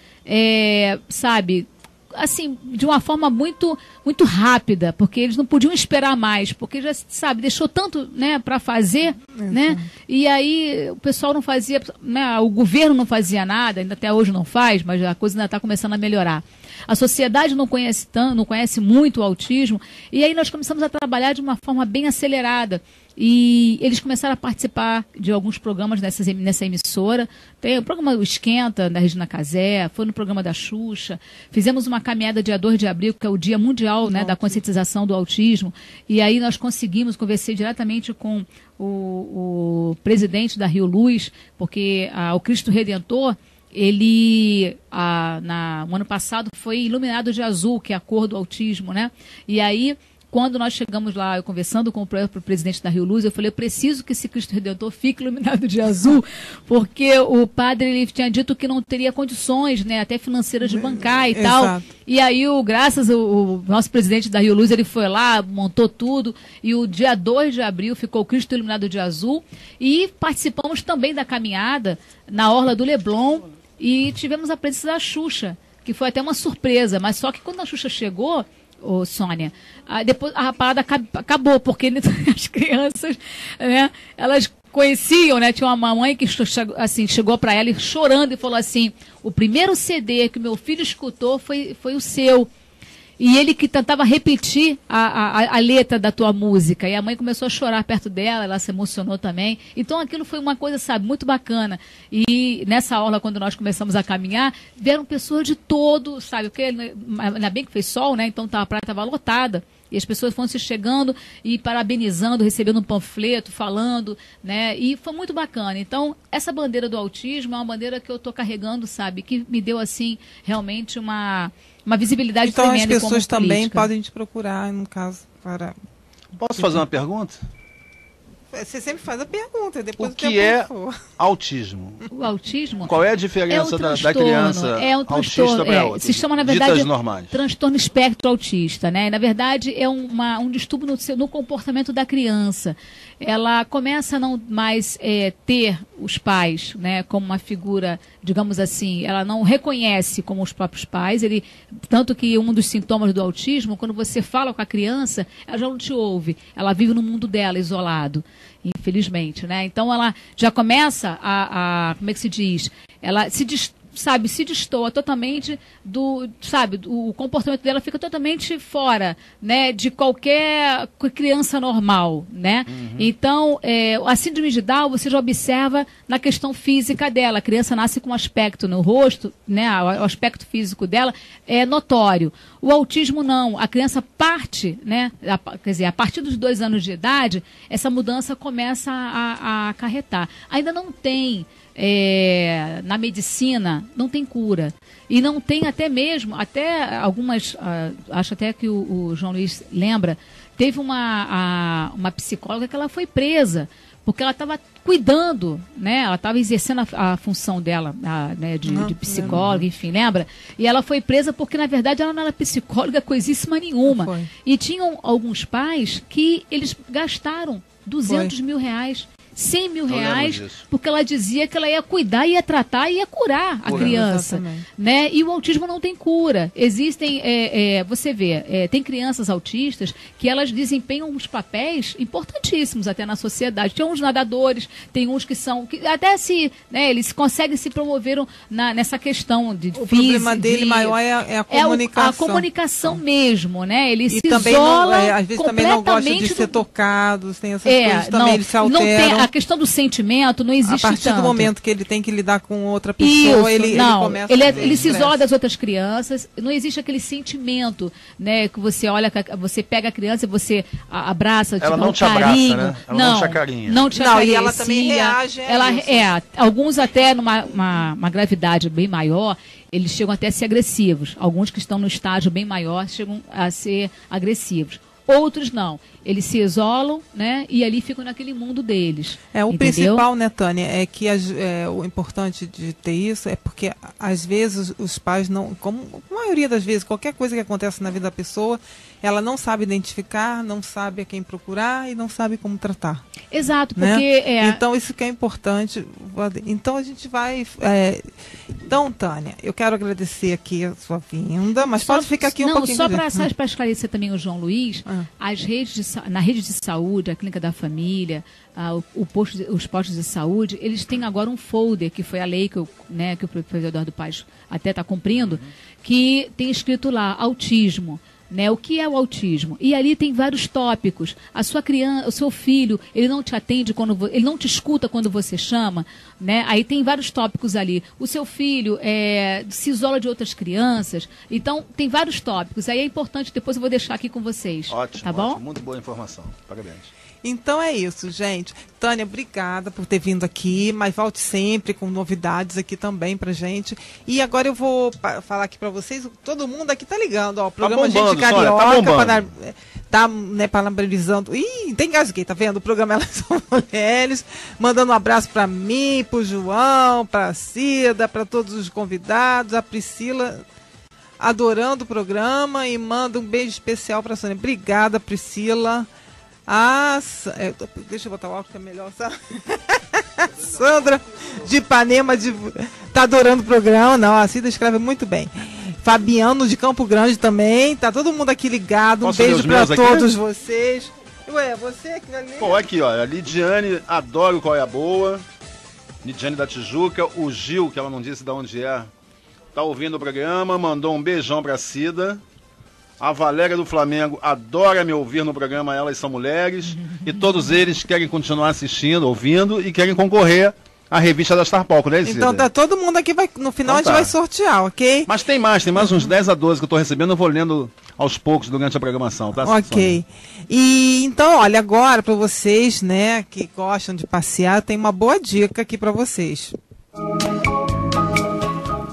assim, de uma forma muito, muito rápida, porque eles não podiam esperar mais, porque já, deixou tanto, né, para fazer, né, e aí o pessoal não fazia, né, o governo não fazia nada, ainda até hoje não faz, mas a coisa ainda está começando a melhorar. A sociedade não conhece muito o autismo, e aí nós começamos a trabalhar de uma forma bem acelerada. E eles começaram a participar de alguns programas nessa emissora. Tem o programa O Esquenta, da Regina Casé, foi no programa da Xuxa. Fizemos uma caminhada dia 2 de abril, que é o Dia Mundial, né, da conscientização do autismo. E aí nós conversei diretamente com o presidente da Rio Luz, porque o Cristo Redentor, ele, no ano passado, foi iluminado de azul, que é a cor do autismo, né? E aí, quando nós chegamos lá, eu conversando com o próprio presidente da Rio Luz, eu falei, eu preciso que esse Cristo Redentor fique iluminado de azul, porque o padre ele tinha dito que não teria condições, né, até financeiras de bancar e tal. E aí, graças ao nosso presidente da Rio Luz, ele foi lá, montou tudo, e o dia 2 de abril ficou o Cristo iluminado de azul, e participamos também da caminhada na Orla do Leblon, e tivemos a presença da Xuxa, que foi até uma surpresa, mas só que quando a Xuxa chegou, Sônia, depois a parada acabou, porque as crianças, né, elas conheciam, né, tinha uma mamãe que assim, chegou para ela chorando e falou assim, o primeiro CD que meu filho escutou foi o seu. E ele que tentava repetir a letra da tua música. E a mãe começou a chorar perto dela, ela se emocionou também. Então aquilo foi uma coisa, muito bacana. E nessa aula, quando nós começamos a caminhar, vieram pessoas de todo, porque ainda bem que fez sol, né? Então a praia estava lotada. E as pessoas foram se chegando e parabenizando, recebendo um panfleto, falando, né? E foi muito bacana. Então, essa bandeira do autismo é uma bandeira que eu estou carregando, que me deu, assim, realmente uma visibilidade tremenda. Então, as pessoas também podem te procurar, no caso, para... Posso fazer uma pergunta? Você sempre faz a pergunta, depois o que é autismo? O autismo? Qual é a diferença da criança autista para outra? Se chama, na verdade, normais. Transtorno espectro autista, né? Na verdade, é um distúrbio no comportamento da criança. Ela começa a não mais ter os pais, né, como uma figura, digamos assim, ela não reconhece como os próprios pais. Tanto que um dos sintomas do autismo, quando você fala com a criança, ela já não te ouve. Ela vive no mundo dela, isolado. Infelizmente, né? Então ela já começa como é que se diz? Ela sabe, se destoa totalmente o comportamento dela fica totalmente fora, né, de qualquer criança normal, né? Então, a síndrome de Down, você já observa na questão física dela. A criança nasce com um aspecto no rosto, né, o aspecto físico dela é notório. O autismo não, a criança parte, né, quer dizer, a partir dos 2 anos de idade, essa mudança começa a acarretar. Ainda não tem, na medicina, não tem cura. E não tem até algumas, acho até que o João Luiz lembra, teve uma psicóloga que ela foi presa, porque ela estava cuidando, né? Ela estava exercendo a função dela, né, de psicóloga, enfim, lembra? E ela foi presa porque, na verdade, ela não era psicóloga coisíssima nenhuma. E tinham alguns pais que eles gastaram 200 mil reais, 100 mil reais, porque ela dizia que ela ia cuidar, ia tratar e ia curar a criança, né? E o autismo não tem cura. Existem, você vê, tem crianças autistas que elas desempenham uns papéis importantíssimos até na sociedade. Tem uns nadadores, tem uns que até eles conseguem se promover nessa questão de o problema dele maior é a comunicação. A comunicação mesmo, né? Ele se também isola às vezes também não gosta de ser tocado, tem essas coisas também, eles se alteram. A questão do sentimento não existe tanto. A partir do momento que ele tem que lidar com outra pessoa, ele começa ele se isola das outras crianças, não existe aquele sentimento, né, que você olha, você pega a criança e você abraça, ela te não te acarinho. Abraça, né? Ela não te acarinha. Não te acaricia. E ela também reage alguns até numa gravidade bem maior, eles chegam até a ser agressivos. Alguns que estão no estágio bem maior chegam a ser agressivos. Outros não. Eles se isolam, né? E ali ficam naquele mundo deles. O principal, né, Tânia, é que o importante de ter isso é porque, às vezes, os pais não... Como a maioria das vezes, qualquer coisa que acontece na vida da pessoa, ela não sabe identificar, não sabe a quem procurar e não sabe como tratar. Exato, né? porque... Então, isso que é importante. Então, a gente vai... Então, Tânia, eu quero agradecer aqui a sua vinda, mas pode ficar aqui um pouquinho. Só para esclarecer também o João Luiz, na rede de saúde, a Clínica da Família, os postos de saúde, eles têm agora um folder, que foi a lei que o prefeito Eduardo Paes até está cumprindo, que tem escrito lá, autismo. Né, o que é o autismo? E ali tem vários tópicos. A sua criança, o seu filho, ele não te atende ele não te escuta quando você chama, né? Aí tem vários tópicos ali. O seu filho se isola de outras crianças. Então tem vários tópicos. Aí é importante, depois eu vou deixar aqui com vocês. Ótimo, tá bom? Ótimo, muito boa informação. Parabéns. Então é isso, gente. Tânia, obrigada por ter vindo aqui, mas volte sempre com novidades aqui também pra gente. E agora eu vou falar aqui pra vocês, todo mundo aqui tá ligando, ó, o programa bombando, Gente Carioca, tá parabenizando. Ih, tem gasguei, tá vendo? O programa Elas São Mulheres, mandando um abraço pra mim, pro João, pra Cida, pra todos os convidados, a Priscila adorando o programa e manda um beijo especial pra Sônia. Obrigada, Priscila. Deixa eu botar o álcool que é melhor, sabe? Sandra de Ipanema tá adorando o programa. Não, a Cida escreve muito bem. Fabiano de Campo Grande também. Tá todo mundo aqui ligado. Um beijo pra todos vocês. Ué, você aqui ali. Pô, aqui, ó. A Lidiane, adoro Qual é a Boa. Lidiane da Tijuca. O Gil, que ela não disse de onde é, tá ouvindo o programa. Mandou um beijão pra Cida. A Valéria do Flamengo adora me ouvir no programa Elas São Mulheres. E todos eles querem continuar assistindo, ouvindo e querem concorrer à revista da Star Palco, né, Cida? Então tá todo mundo aqui, no final a gente vai sortear, ok? Mas tem mais uns 10 a 12 que eu tô recebendo, eu vou lendo aos poucos durante a programação, tá? Ok. E então, olha, agora para vocês, né, que gostam de passear, tem uma boa dica aqui para vocês.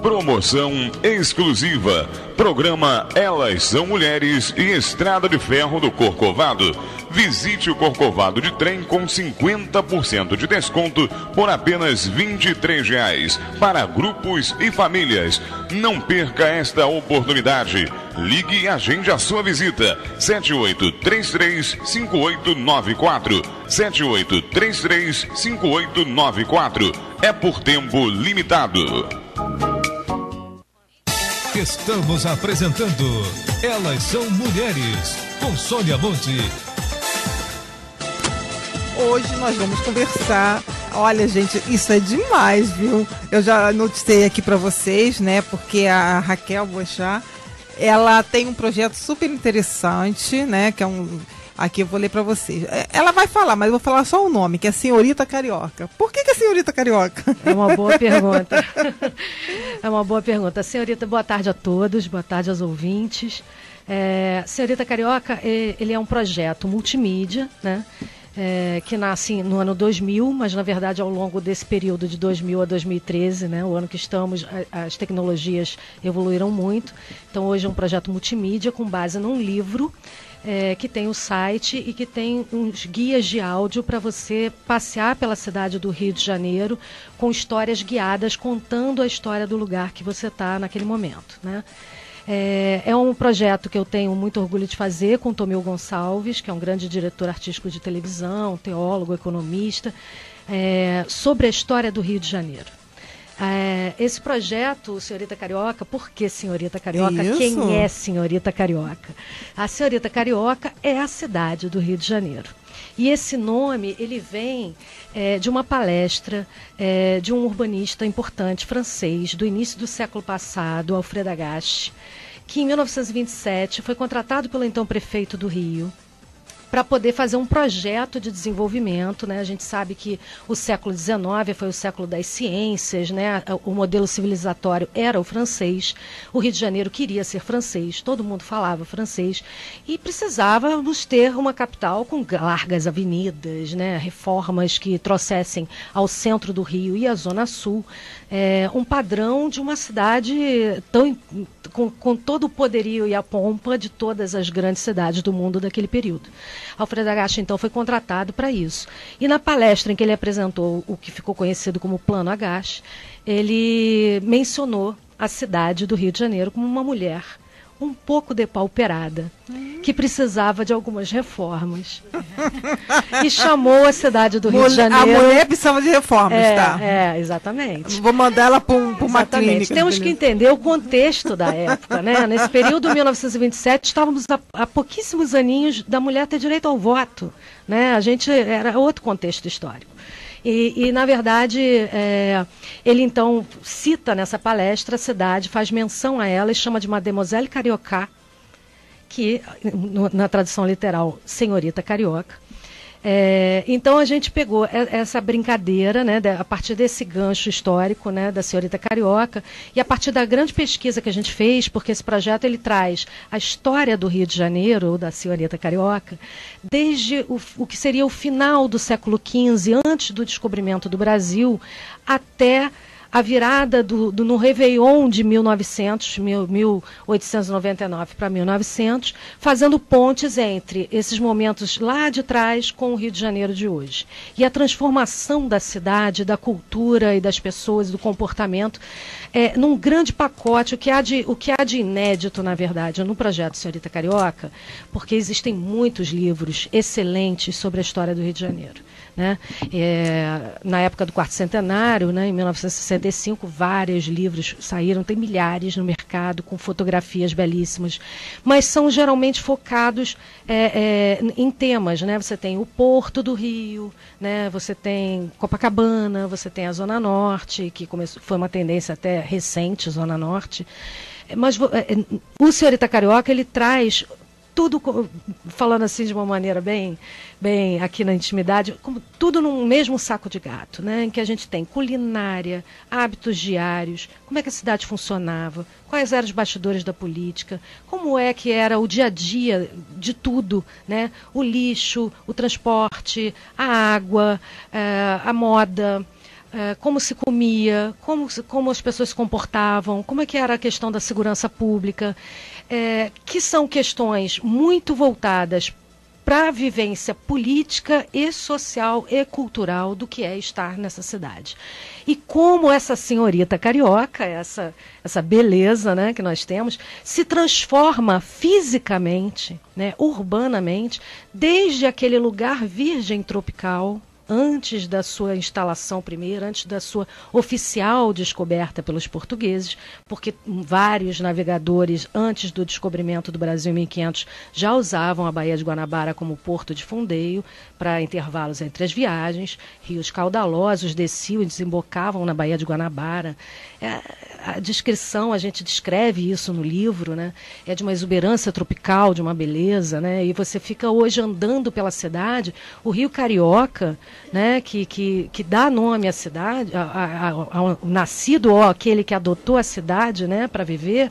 Promoção exclusiva. Programa Elas São Mulheres e Estrada de Ferro do Corcovado. Visite o Corcovado de trem com 50% de desconto por apenas R$ 23 para grupos e famílias. Não perca esta oportunidade. Ligue e agende a sua visita. 7833-5894. 7833-5894. É por tempo limitado. Estamos apresentando Elas São Mulheres, com Sônia Monte. Hoje nós vamos conversar Olha, gente, isso é demais, viu? Eu já notei aqui para vocês, né? Porque a Raquel Boixá, ela tem um projeto super interessante, né? Que é um... Aqui eu vou ler para vocês. Ela vai falar, mas eu vou falar só o nome, que é Senhorita Carioca. Por que é Senhorita Carioca? É uma boa pergunta. É uma boa pergunta. Senhorita, boa tarde a todos, boa tarde aos ouvintes. Senhorita Carioca, ele é um projeto multimídia, né? Que nasce no ano 2000, mas na verdade ao longo desse período de 2000 a 2013, né, o ano que estamos, as tecnologias evoluíram muito. Então hoje é um projeto multimídia com base num livro que tem o site e que tem uns guias de áudio para você passear pela cidade do Rio de Janeiro com histórias guiadas contando a história do lugar que você está naquele momento, né? É um projeto que eu tenho muito orgulho de fazer com o Tomeu Gonçalves, que é um grande diretor artístico de televisão, teólogo, economista, sobre a história do Rio de Janeiro. Esse projeto, Senhorita Carioca, por que Senhorita Carioca? Isso. Quem é Senhorita Carioca? A Senhorita Carioca é a cidade do Rio de Janeiro. E esse nome, ele vem de uma palestra de um urbanista importante francês do início do século passado, Alfred Agache, que em 1927 foi contratado pelo então prefeito do Rio para poder fazer um projeto de desenvolvimento, né? A gente sabe que o século XIX foi o século das ciências, né? O modelo civilizatório era o francês, o Rio de Janeiro queria ser francês, todo mundo falava francês e precisávamos ter uma capital com largas avenidas, né? Reformas que trouxessem ao centro do Rio e à Zona Sul um padrão de uma cidade com todo o poderio e a pompa de todas as grandes cidades do mundo daquele período. Alfred Agache, então, foi contratado para isso. E na palestra em que ele apresentou o que ficou conhecido como Plano Agache, ele mencionou a cidade do Rio de Janeiro como uma mulher um pouco depauperada, que precisava de algumas reformas. E chamou a cidade do Rio de Janeiro... A mulher precisava de reformas, tá? Exatamente. Vou mandar ela para uma clínica. Temos que entender o contexto da época, né? Nesse período, 1927, estávamos há pouquíssimos aninhos da mulher ter direito ao voto, né? A gente era outro contexto histórico. E na verdade, ele então cita nessa palestra a cidade, faz menção a ela e chama de Mademoiselle Carioca, que na tradução literal, Senhorita Carioca. Então a gente pegou essa brincadeira, né, a partir desse gancho histórico, né, da Senhorita Carioca, e a partir da grande pesquisa que a gente fez, porque esse projeto ele traz a história do Rio de Janeiro, ou da Senhorita Carioca, desde o que seria o final do século XV, antes do descobrimento do Brasil, até a virada no Réveillon de 1899 para 1900, fazendo pontes entre esses momentos lá de trás com o Rio de Janeiro de hoje. E a transformação da cidade, da cultura e das pessoas, do comportamento, num grande pacote, o que há de inédito, na verdade, no projeto Senhorita Carioca, porque existem muitos livros excelentes sobre a história do Rio de Janeiro. Né? Na época do quarto centenário, né, em 1965, vários livros saíram, tem milhares no mercado, com fotografias belíssimas, mas são geralmente focados em temas, né? Você tem o Porto do Rio, né? Você tem Copacabana, você tem a Zona Norte, que foi uma tendência até recente, Zona Norte, mas o Senhorita Carioca, ele traz tudo, falando assim de uma maneira bem aqui na intimidade, como tudo num mesmo saco de gato, né? Em que a gente tem culinária, hábitos diários, como é que a cidade funcionava, quais eram os bastidores da política, como é que era o dia a dia de tudo, né? O lixo, o transporte, a água, a moda, como se comia, como as pessoas se comportavam, como é que era a questão da segurança pública, que são questões muito voltadas para a vivência política e social e cultural do que é estar nessa cidade. E como essa senhorita carioca, essa beleza, né, que nós temos, se transforma fisicamente, né, urbanamente, desde aquele lugar virgem tropical, antes da sua instalação primeira, antes da sua oficial descoberta pelos portugueses, porque vários navegadores, antes do descobrimento do Brasil em 1500, já usavam a Baía de Guanabara como porto de fundeio para intervalos entre as viagens. Rios caudalosos desciam e desembocavam na Baía de Guanabara. A descrição, a gente descreve isso no livro, né? É de uma exuberância tropical, de uma beleza, né? E você fica hoje andando pela cidade, o Rio Carioca, né? que dá nome à cidade, ao nascido ou aquele que adotou a cidade, né? Para viver.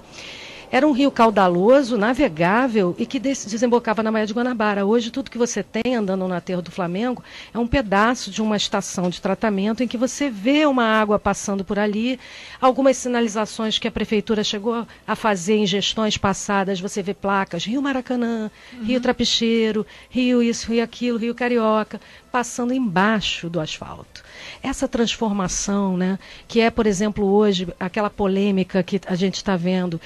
Era um rio caudaloso, navegável e que desembocava na Baía de Guanabara. Hoje, tudo que você tem andando no aterro do Flamengo é um pedaço de uma estação de tratamento em que você vê uma água passando por ali, algumas sinalizações que a prefeitura chegou a fazer em gestões passadas, você vê placas, Rio Maracanã, Rio Trapicheiro, Rio isso, Rio aquilo, Rio Carioca, passando embaixo do asfalto. Essa transformação, né, que é, por exemplo, hoje, aquela polêmica que a gente está vendo,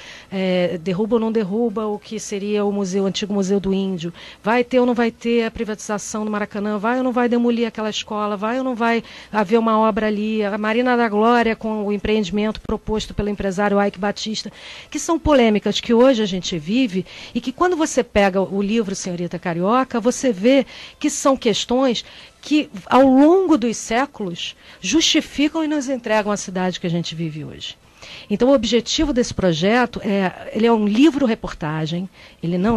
derruba ou não derruba o que seria o antigo Museu do Índio, vai ter ou não vai ter a privatização do Maracanã, vai ou não vai demolir aquela escola, vai ou não vai haver uma obra ali, a Marina da Glória com o empreendimento proposto pelo empresário Ike Batista, que são polêmicas que hoje a gente vive e que quando você pega o livro Senhorita Carioca, você vê que são questões que, ao longo dos séculos, justificam e nos entregam a cidade que a gente vive hoje. Então, o objetivo desse projeto ele é um livro-reportagem.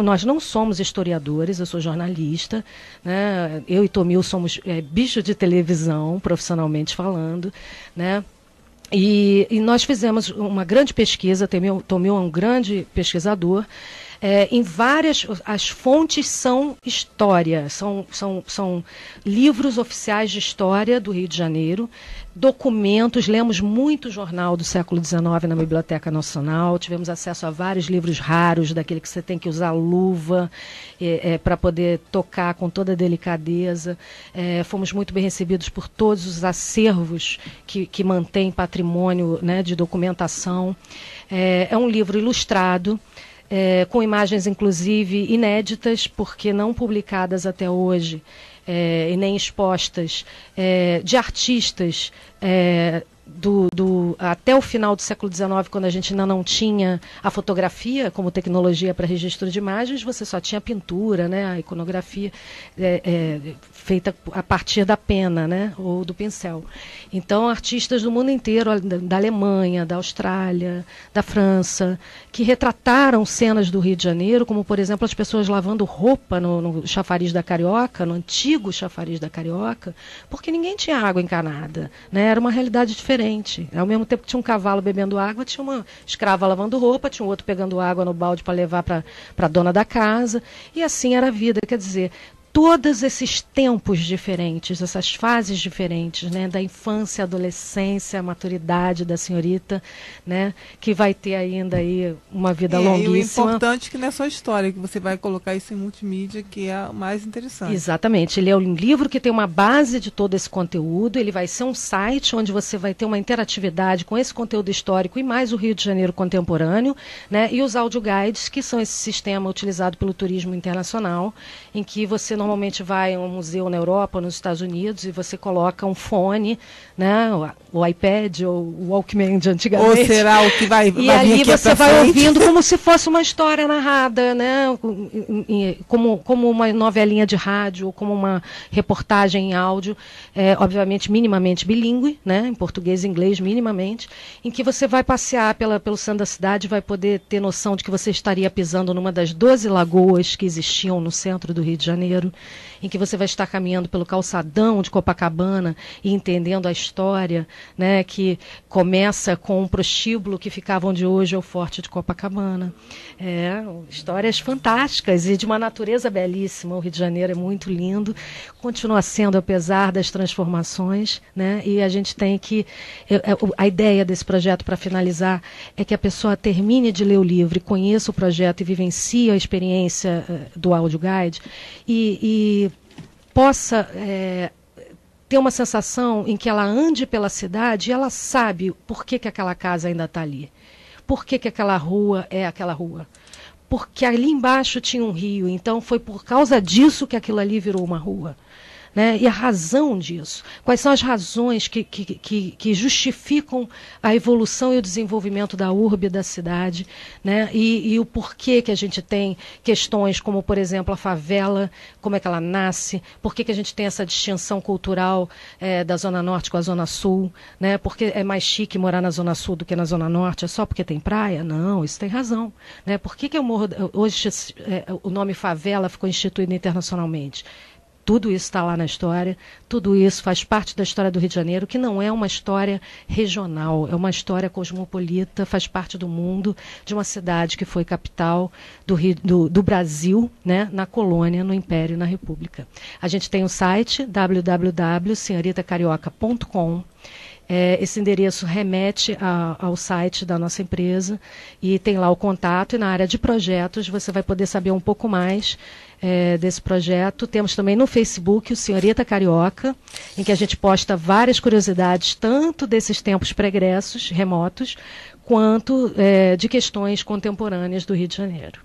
Nós não somos historiadores, eu sou jornalista, né? Eu e Tomil somos bichos de televisão, profissionalmente falando, né? E nós fizemos uma grande pesquisa, Tomil é um grande pesquisador, em várias... As fontes são história, são livros oficiais de história do Rio de Janeiro, documentos, lemos muito jornal do século XIX na Biblioteca Nacional, tivemos acesso a vários livros raros, daquele que você tem que usar luva para poder tocar com toda a delicadeza. Fomos muito bem recebidos por todos os acervos que mantêm patrimônio, né, de documentação. É um livro ilustrado, com imagens, inclusive, inéditas, porque não publicadas até hoje, e nem expostas, de artistas até o final do século XIX, quando a gente ainda não tinha a fotografia como tecnologia para registro de imagens, você só tinha a pintura, né, a iconografia feita a partir da pena, né, ou do pincel. Então, artistas do mundo inteiro, da Alemanha, da Austrália, da França, que retrataram cenas do Rio de Janeiro, como, por exemplo, as pessoas lavando roupa no chafariz da Carioca, no antigo chafariz da Carioca, porque ninguém tinha água encanada, né, era uma realidade diferente. Ao mesmo tempo que tinha um cavalo bebendo água, tinha uma escrava lavando roupa, tinha um outro pegando água no balde para levar para a dona da casa, e assim era a vida. Quer dizer, todos esses tempos diferentes, essas fases diferentes, né, da infância, adolescência, a maturidade da senhorita, né, que vai ter ainda aí uma vida longuíssima. E o importante é que não é só história, que você vai colocar isso em multimídia, que é o mais interessante. Exatamente. Ele é um livro que tem uma base de todo esse conteúdo, ele vai ser um site onde você vai ter uma interatividade com esse conteúdo histórico e mais o Rio de Janeiro contemporâneo, né, e os audioguides, que são esse sistema utilizado pelo turismo internacional, em que você normalmente vai a um museu na Europa ou nos Estados Unidos e você coloca um fone, né, o iPad ou o Walkman de antigamente. Ou será o que vai E ali você vai ouvindo como se fosse uma história narrada, né, como uma novelinha de rádio ou como uma reportagem em áudio, obviamente minimamente bilíngue, né, em português e inglês minimamente, em que você vai passear pelo centro da cidade e vai poder ter noção de que você estaria pisando numa das 12 lagoas que existiam no centro do Rio de Janeiro, em que você vai estar caminhando pelo calçadão de Copacabana e entendendo a história, né, que começa com um prostíbulo que ficava onde hoje é o Forte de Copacabana. Histórias fantásticas e de uma natureza belíssima. O Rio de Janeiro é muito lindo, continua sendo, apesar das transformações, né, e a gente tem que... A ideia desse projeto, para finalizar, é que a pessoa termine de ler o livro e conheça o projeto e vivencie a experiência do audioguide e possa ter uma sensação em que ela ande pela cidade e ela sabe por que aquela casa ainda está ali, por que aquela rua é aquela rua, porque ali embaixo tinha um rio, então foi por causa disso que aquilo ali virou uma rua, né? E a razão disso. Quais são as razões que justificam a evolução e o desenvolvimento da urbe, da cidade, né? E o porquê que a gente tem questões como, por exemplo, a favela, como é que ela nasce, por que a gente tem essa distinção cultural da Zona Norte com a Zona Sul, né? Porque é mais chique morar na Zona Sul do que na Zona Norte, é só porque tem praia? Não, isso tem razão, né? Por que eu morro... Hoje o nome favela ficou instituído internacionalmente. Tudo isso está lá na história, tudo isso faz parte da história do Rio de Janeiro, que não é uma história regional, é uma história cosmopolita, faz parte do mundo, de uma cidade que foi capital do Brasil, né, na colônia, no Império e na República. A gente tem o site www.senhoritacarioca.com. Esse endereço remete ao site da nossa empresa e tem lá o contato, e na área de projetos você vai poder saber um pouco mais desse projeto. Temos também no Facebook o Senhorita Carioca, em que a gente posta várias curiosidades, tanto desses tempos pregressos, remotos, quanto de questões contemporâneas do Rio de Janeiro.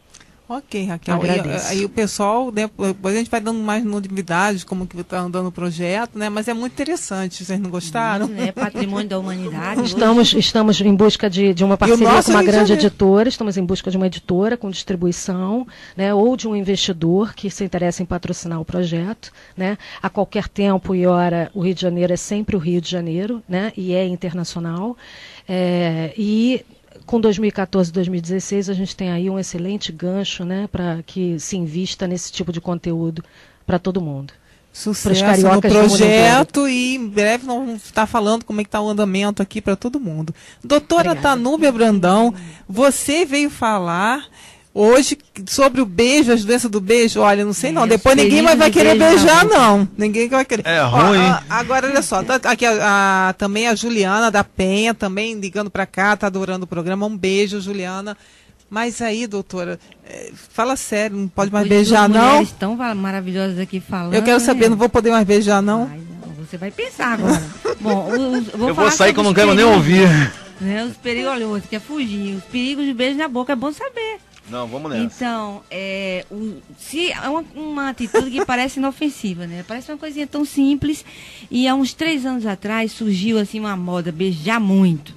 Ok, Raquel. Aí o pessoal, né, depois a gente vai dando mais novidades, como que está andando o projeto, né? Mas é muito interessante, vocês não gostaram? É patrimônio da humanidade. Estamos em busca de uma parceria com uma grande editora, estamos em busca de uma editora com distribuição, né, ou de um investidor que se interessa em patrocinar o projeto, né? A qualquer tempo e hora, o Rio de Janeiro é sempre o Rio de Janeiro, né? E é internacional. E com 2014 e 2016, a gente tem aí um excelente gancho, né, para que se invista nesse tipo de conteúdo para todo mundo. Sucesso no projeto, e em breve nós vamos estar falando como é que está o andamento aqui para todo mundo. Doutora Tanúbia Brandão, você veio falar hoje sobre o beijo, as doenças do beijo. Olha, não sei não, depois ninguém mais vai querer beijar não. Ninguém vai querer. É ruim. Agora, olha só, aqui também a Juliana da Penha, também ligando para cá, tá adorando o programa. Um beijo, Juliana. Mas aí, doutora, fala sério, não pode mais beijar não? Mulheres tão maravilhosas aqui falando. Eu quero saber, não vou poder mais beijar não? Ai, não, você vai pensar agora. Bom, eu vou sair que eu não quero nem ouvir. Né, os perigos, olha, você quer fugir. Os perigos de beijo na boca é bom saber. Não, vamos nessa. Então, se é uma atitude que parece inofensiva, né? Parece uma coisinha tão simples. E há uns 3 anos atrás surgiu assim uma moda, beijar muito.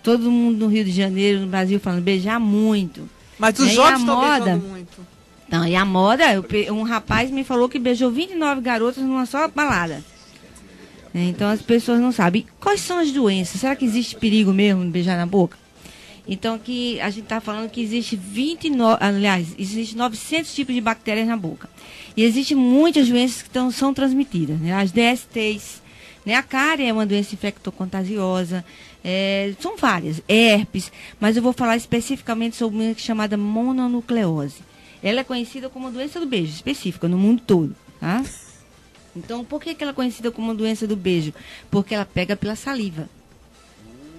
Todo mundo no Rio de Janeiro, no Brasil, falando beijar muito. Mas os jovens estão beijando muito. Não, e a moda, um rapaz me falou que beijou 29 garotas numa só balada. Então as pessoas não sabem. Quais são as doenças? Será que existe perigo mesmo de beijar na boca? Então, aqui a gente está falando que existe 900 tipos de bactérias na boca. E existem muitas doenças que são transmitidas, né? As DSTs, né? A cárie é uma doença infectocontagiosa, são várias, herpes, mas eu vou falar especificamente sobre uma chamada mononucleose. Ela é conhecida como doença do beijo, específica, no mundo todo, tá? Então, por que ela é conhecida como doença do beijo? Porque ela pega pela saliva.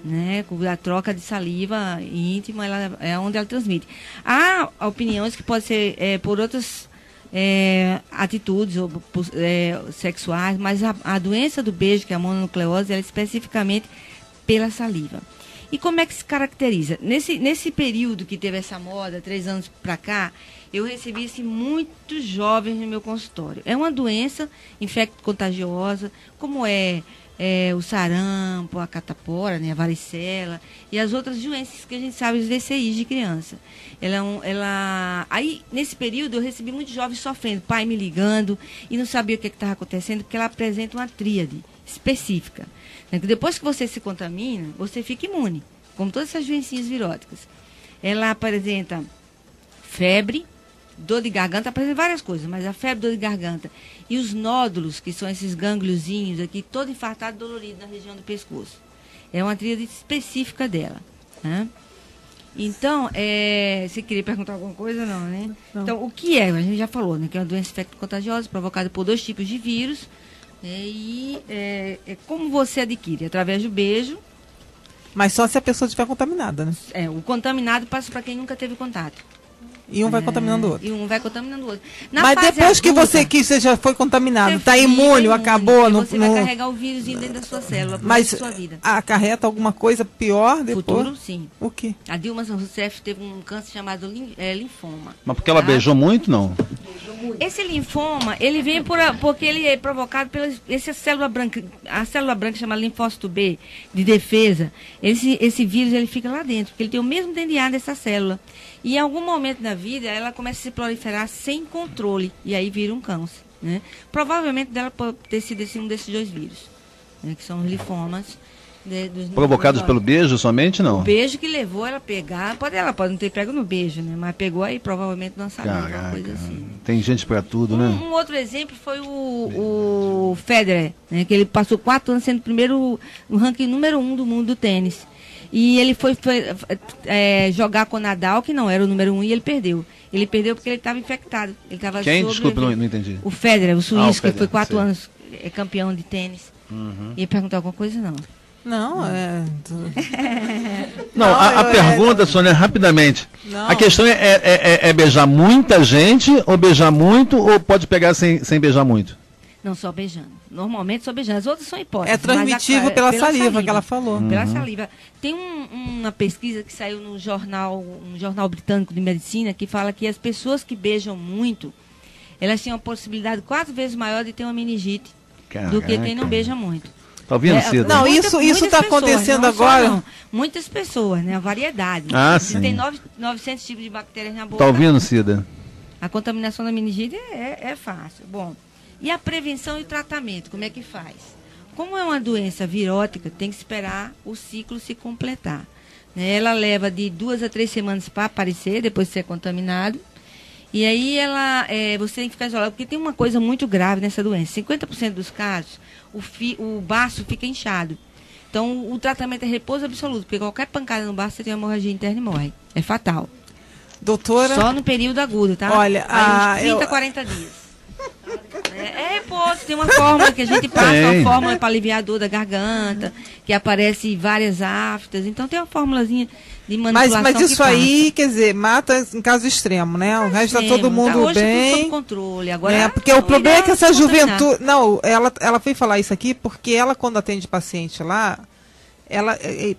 Né, a troca de saliva íntima, é onde ela transmite. Há opiniões que pode ser por outras atitudes ou sexuais, mas a doença do beijo, que é a mononucleose, ela é especificamente pela saliva. E como é que se caracteriza? Nesse período que teve essa moda, 3 anos para cá, eu recebi muitos jovens no meu consultório. É uma doença infecto-contagiosa, como o sarampo, a catapora, né, a varicela e as outras doenças que a gente sabe, os VCIs de criança. Aí, nesse período, eu recebi muitos jovens sofrendo, pai me ligando e não sabia o que estava acontecendo, porque ela apresenta uma tríade específica. Né, que depois que você se contamina, você fica imune, como todas essas doencinhas viróticas. Ela apresenta febre, dor de garganta, apresenta várias coisas, mas a febre, dor de garganta e os nódulos, que são esses gângliozinhos aqui, todo infartado, dolorido na região do pescoço. É uma tríade específica dela. Né? Então, você queria perguntar alguma coisa? Não, né? Não. Então, o que é? A gente já falou, né? Que é uma doença infecto-contagiosa provocada por 2 tipos de vírus. Como você adquire? Através do beijo. Mas só se a pessoa estiver contaminada, né? O contaminado passa para quem nunca teve contato. E um vai contaminando o outro. E um vai contaminando o outro. Mas depois que você já foi contaminado, está imune, acabou. Você vai carregar o vírus dentro da sua célula, mas da sua vida. Acarreta alguma coisa pior depois? Futuro, sim. O quê? A Dilma Rousseff teve um câncer chamado linfoma. Mas porque ela beijou muito, não? Esse linfoma, ele vem porque ele é provocado pela essa célula branca, a célula branca chamada linfócito B, de defesa. Esse vírus, ele fica lá dentro, porque ele tem o mesmo DNA dessa célula. E em algum momento da vida, ela começa a se proliferar sem controle, e aí vira um câncer, né? Provavelmente dela pode ter sido um desses dois vírus, né, que são os linfomas. Provocados pelo beijo somente, não? O beijo que levou ela a pegar, ela pode não ter pego no beijo, né? Mas pegou aí, provavelmente não sabia, uma coisa assim. Tem gente pra tudo, né? Um outro exemplo foi o Federer, né? Que ele passou 4 anos sendo primeiro no ranking número 1 do mundo do tênis. E ele foi jogar com o Nadal, que não era o número 1, e ele perdeu. Ele perdeu porque ele estava infectado. Ele tava Desculpa, não entendi. O Federer, o suíço, que foi 4 anos campeão de tênis. Ia perguntar alguma coisa, não. Não, Não, a pergunta, Sônia, rapidamente. Não. A questão é beijar muita gente, ou beijar muito, ou pode pegar sem beijar muito? Não, só beijando. Normalmente só beijando. As outras são hipóteses. É transmitivo pela saliva que ela falou. Pela saliva. Tem uma pesquisa que saiu no jornal britânico de medicina, que fala que as pessoas que beijam muito, elas têm uma possibilidade 4 vezes maior de ter uma meningite do que quem não beija muito. Tá ouvindo, Cida? Não, isso está acontecendo agora. Não, muitas pessoas, né? A variedade. Sim. Tem 900 tipos de bactérias na boca. Tá ouvindo, Cida? A contaminação da meningite é fácil. Bom, e a prevenção e o tratamento, como é que faz? Como é uma doença virótica, tem que esperar o ciclo se completar. Né? Ela leva de 2 a 3 semanas para aparecer, depois de ser contaminado. E aí você tem que ficar isolado, porque tem uma coisa muito grave nessa doença. 50% dos casos, o baço fica inchado. Então, o tratamento é repouso absoluto, porque qualquer pancada no baço, você tem uma hemorragia interna e morre. É fatal. Doutora... Só no período agudo, tá? Olha, uns 30 a 40 dias. Repouso, tem uma fórmula que a gente passa, uma fórmula para aliviar a dor da garganta, que aparece várias aftas. Então, tem uma fórmulazinha de manipulação. Mas isso aí, quer dizer, mata em caso extremo, né? O resto está todo mundo hoje bem. Tudo sob controle. Agora, porque o problema é que essa juventude... Não, ela foi falar isso aqui porque ela, quando atende paciente lá,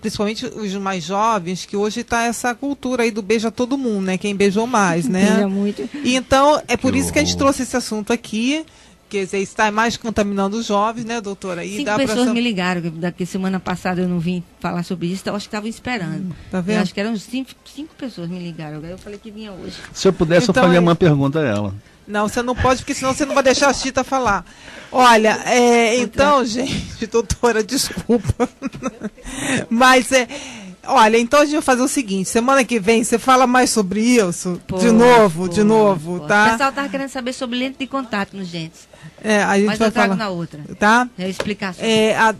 principalmente os mais jovens, que hoje está essa cultura aí do beija todo mundo, né? Quem beijou mais, né? Beija muito. E então, é por isso que a gente trouxe esse assunto aqui. Quer dizer, está mais contaminando os jovens, né, doutora? E 5 pessoas me ligaram, que semana passada eu não vim falar sobre isso, então eu acho que estavam esperando. Tá vendo? Eu acho que eram 5 pessoas me ligaram, eu falei que vinha hoje. Se eu pudesse, então, eu faria uma pergunta a ela. Não, você não pode, porque senão você não vai deixar a Chita falar. Olha, então, gente, doutora, desculpa. Mas olha, então a gente vai fazer o seguinte, semana que vem você fala mais sobre isso, de novo, tá? O pessoal estava querendo saber sobre lente de contato nos dentes. A gente mas vai eu trago falar. na outra. Tá? É explicação.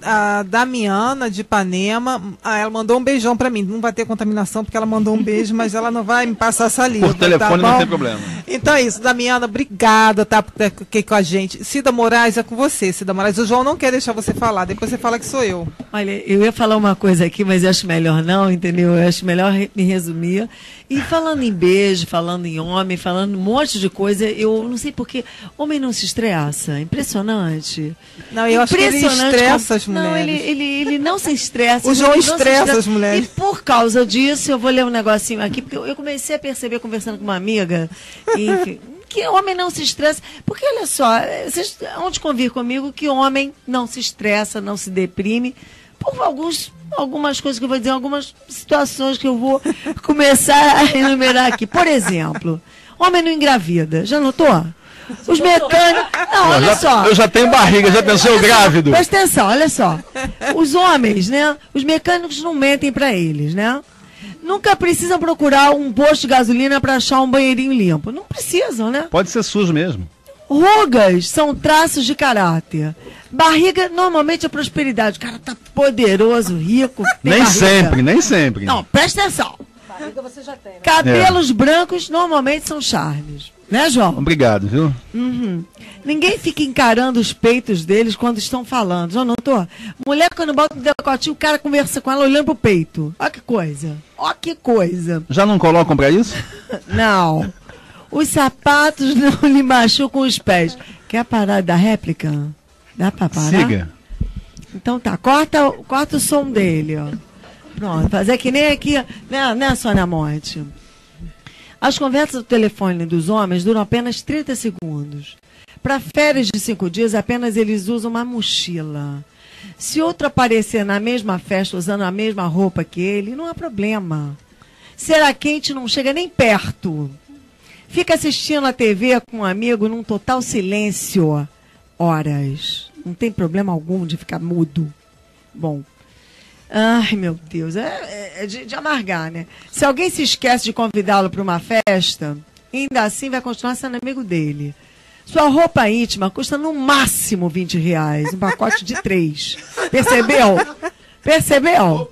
A Damiana de Ipanema, ela mandou um beijão pra mim. Não vai ter contaminação porque ela mandou um beijo, mas ela não vai me passar saliva. Por telefone tá não tem problema. Então é isso, Damiana, obrigada, tá, por estar aqui com a gente. Cida Moraes, é com você, Cida Moraes. O João não quer deixar você falar, depois você fala que sou eu. Olha, eu ia falar uma coisa aqui, mas eu acho melhor não, entendeu? Eu acho melhor me resumir. E falando em beijo, falando em homem, falando um monte de coisa, eu não sei porque homem não se estressa. Impressionante. Não, eu acho que ele estressa as mulheres. Não, ele não se estressa. O João estressa as mulheres. E por causa disso, eu vou ler um negocinho aqui, porque eu comecei a perceber, conversando com uma amiga, enfim, que homem não se estressa. Porque, olha só, vocês vão de convir comigo que homem não se estressa, não se deprime, por algumas coisas que eu vou dizer, algumas situações que eu vou começar a enumerar aqui. Por exemplo, homem não engravida. Já notou? Os mecânicos... Não, olha só. Eu já tenho barriga, já pensou eu grávido. Presta atenção, olha só. Os homens, né? Os mecânicos não mentem pra eles, né? Nunca precisam procurar um posto de gasolina para achar um banheirinho limpo. Não precisam, né? Pode ser sujo mesmo. Rugas são traços de caráter. Barriga normalmente é prosperidade. O cara tá poderoso, rico. Nem barriga. Nem sempre. Não, presta atenção. Barriga você já tem, né? Cabelos brancos normalmente são charmes. Né, João? Obrigado, viu? Uhum. Ninguém fica encarando os peitos deles quando estão falando. Já notou? Mulher, quando bota o decotinho, o cara conversa com ela olhando pro peito. Olha que coisa. Olha que coisa. Já não colocam pra isso? Não. Os sapatos não lhe machucam os pés. Quer parar da réplica? Dá pra parar? Siga. Então tá, corta o som dele, ó. Pronto, fazer que nem aqui, né, Sônia Monte? As conversas do telefone dos homens duram apenas 30 segundos. Para férias de 5 dias, apenas eles usam uma mochila. Se outro aparecer na mesma festa usando a mesma roupa que ele, não há problema. Será quente, não chega nem perto. Fica assistindo a TV com um amigo num total silêncio. Horas. Não tem problema algum de ficar mudo. Bom. Ai, meu Deus. É de amargar, né? Se alguém se esquece de convidá-lo para uma festa, ainda assim vai continuar sendo amigo dele. Sua roupa íntima custa no máximo R$20, um pacote de 3. Percebeu? Percebeu?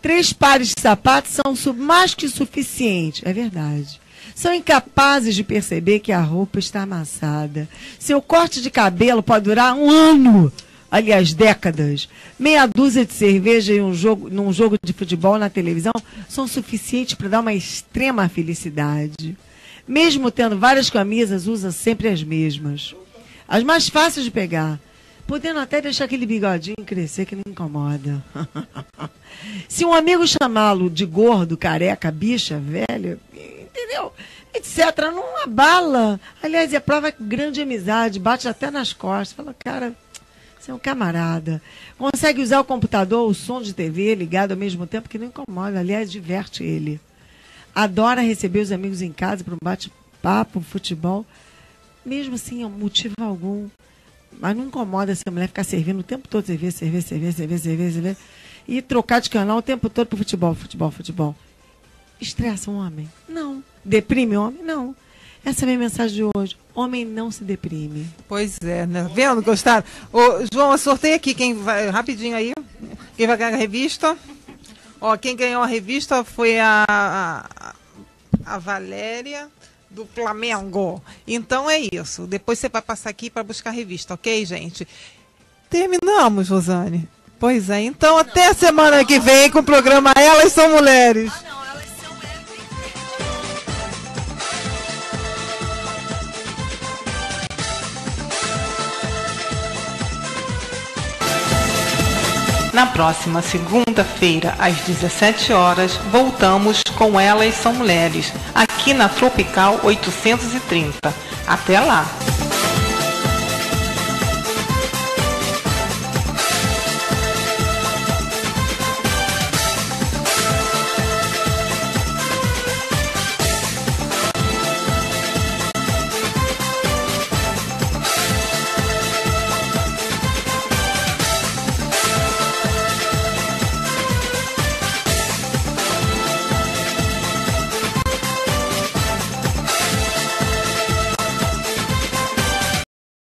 3 pares de sapatos são mais que suficiente. É verdade. São incapazes de perceber que a roupa está amassada. Seu corte de cabelo pode durar 1 ano. Aliás, décadas. Meia dúzia de cerveja num jogo de futebol na televisão são suficientes para dar uma extrema felicidade. Mesmo tendo várias camisas, usa sempre as mesmas. As mais fáceis de pegar. Podendo até deixar aquele bigodinho crescer que não incomoda. Se um amigo chamá-lo de gordo, careca, bicha, velho, entendeu? Etc. Não abala. Aliás, é prova de grande amizade. Bate até nas costas. Fala, cara, você é um camarada. Consegue usar o computador, o som de TV ligado ao mesmo tempo que não incomoda. Aliás, diverte ele. Adora receber os amigos em casa para um bate-papo, futebol. Mesmo sem motivo algum. Mas não incomoda essa mulher ficar servindo o tempo todo cerveja. E trocar de canal o tempo todo pro futebol. Estressa um homem? Não. Deprime o homem? Não. Essa é a minha mensagem de hoje. Homem não se deprime. Pois é, né? Vendo? Gostaram? Ô, João, eu sorteio aqui quem vai, rapidinho aí. Quem vai ganhar a revista? Ó, quem ganhou a revista foi a Valéria do Flamengo. Então é isso. Depois você vai passar aqui para buscar a revista, ok, gente? Terminamos, Rosane. Pois é. Então até a semana que vem com o programa Elas São Mulheres. Na próxima segunda-feira, às 17 horas, voltamos com Elas São Mulheres, aqui na Tropical 830. Até lá!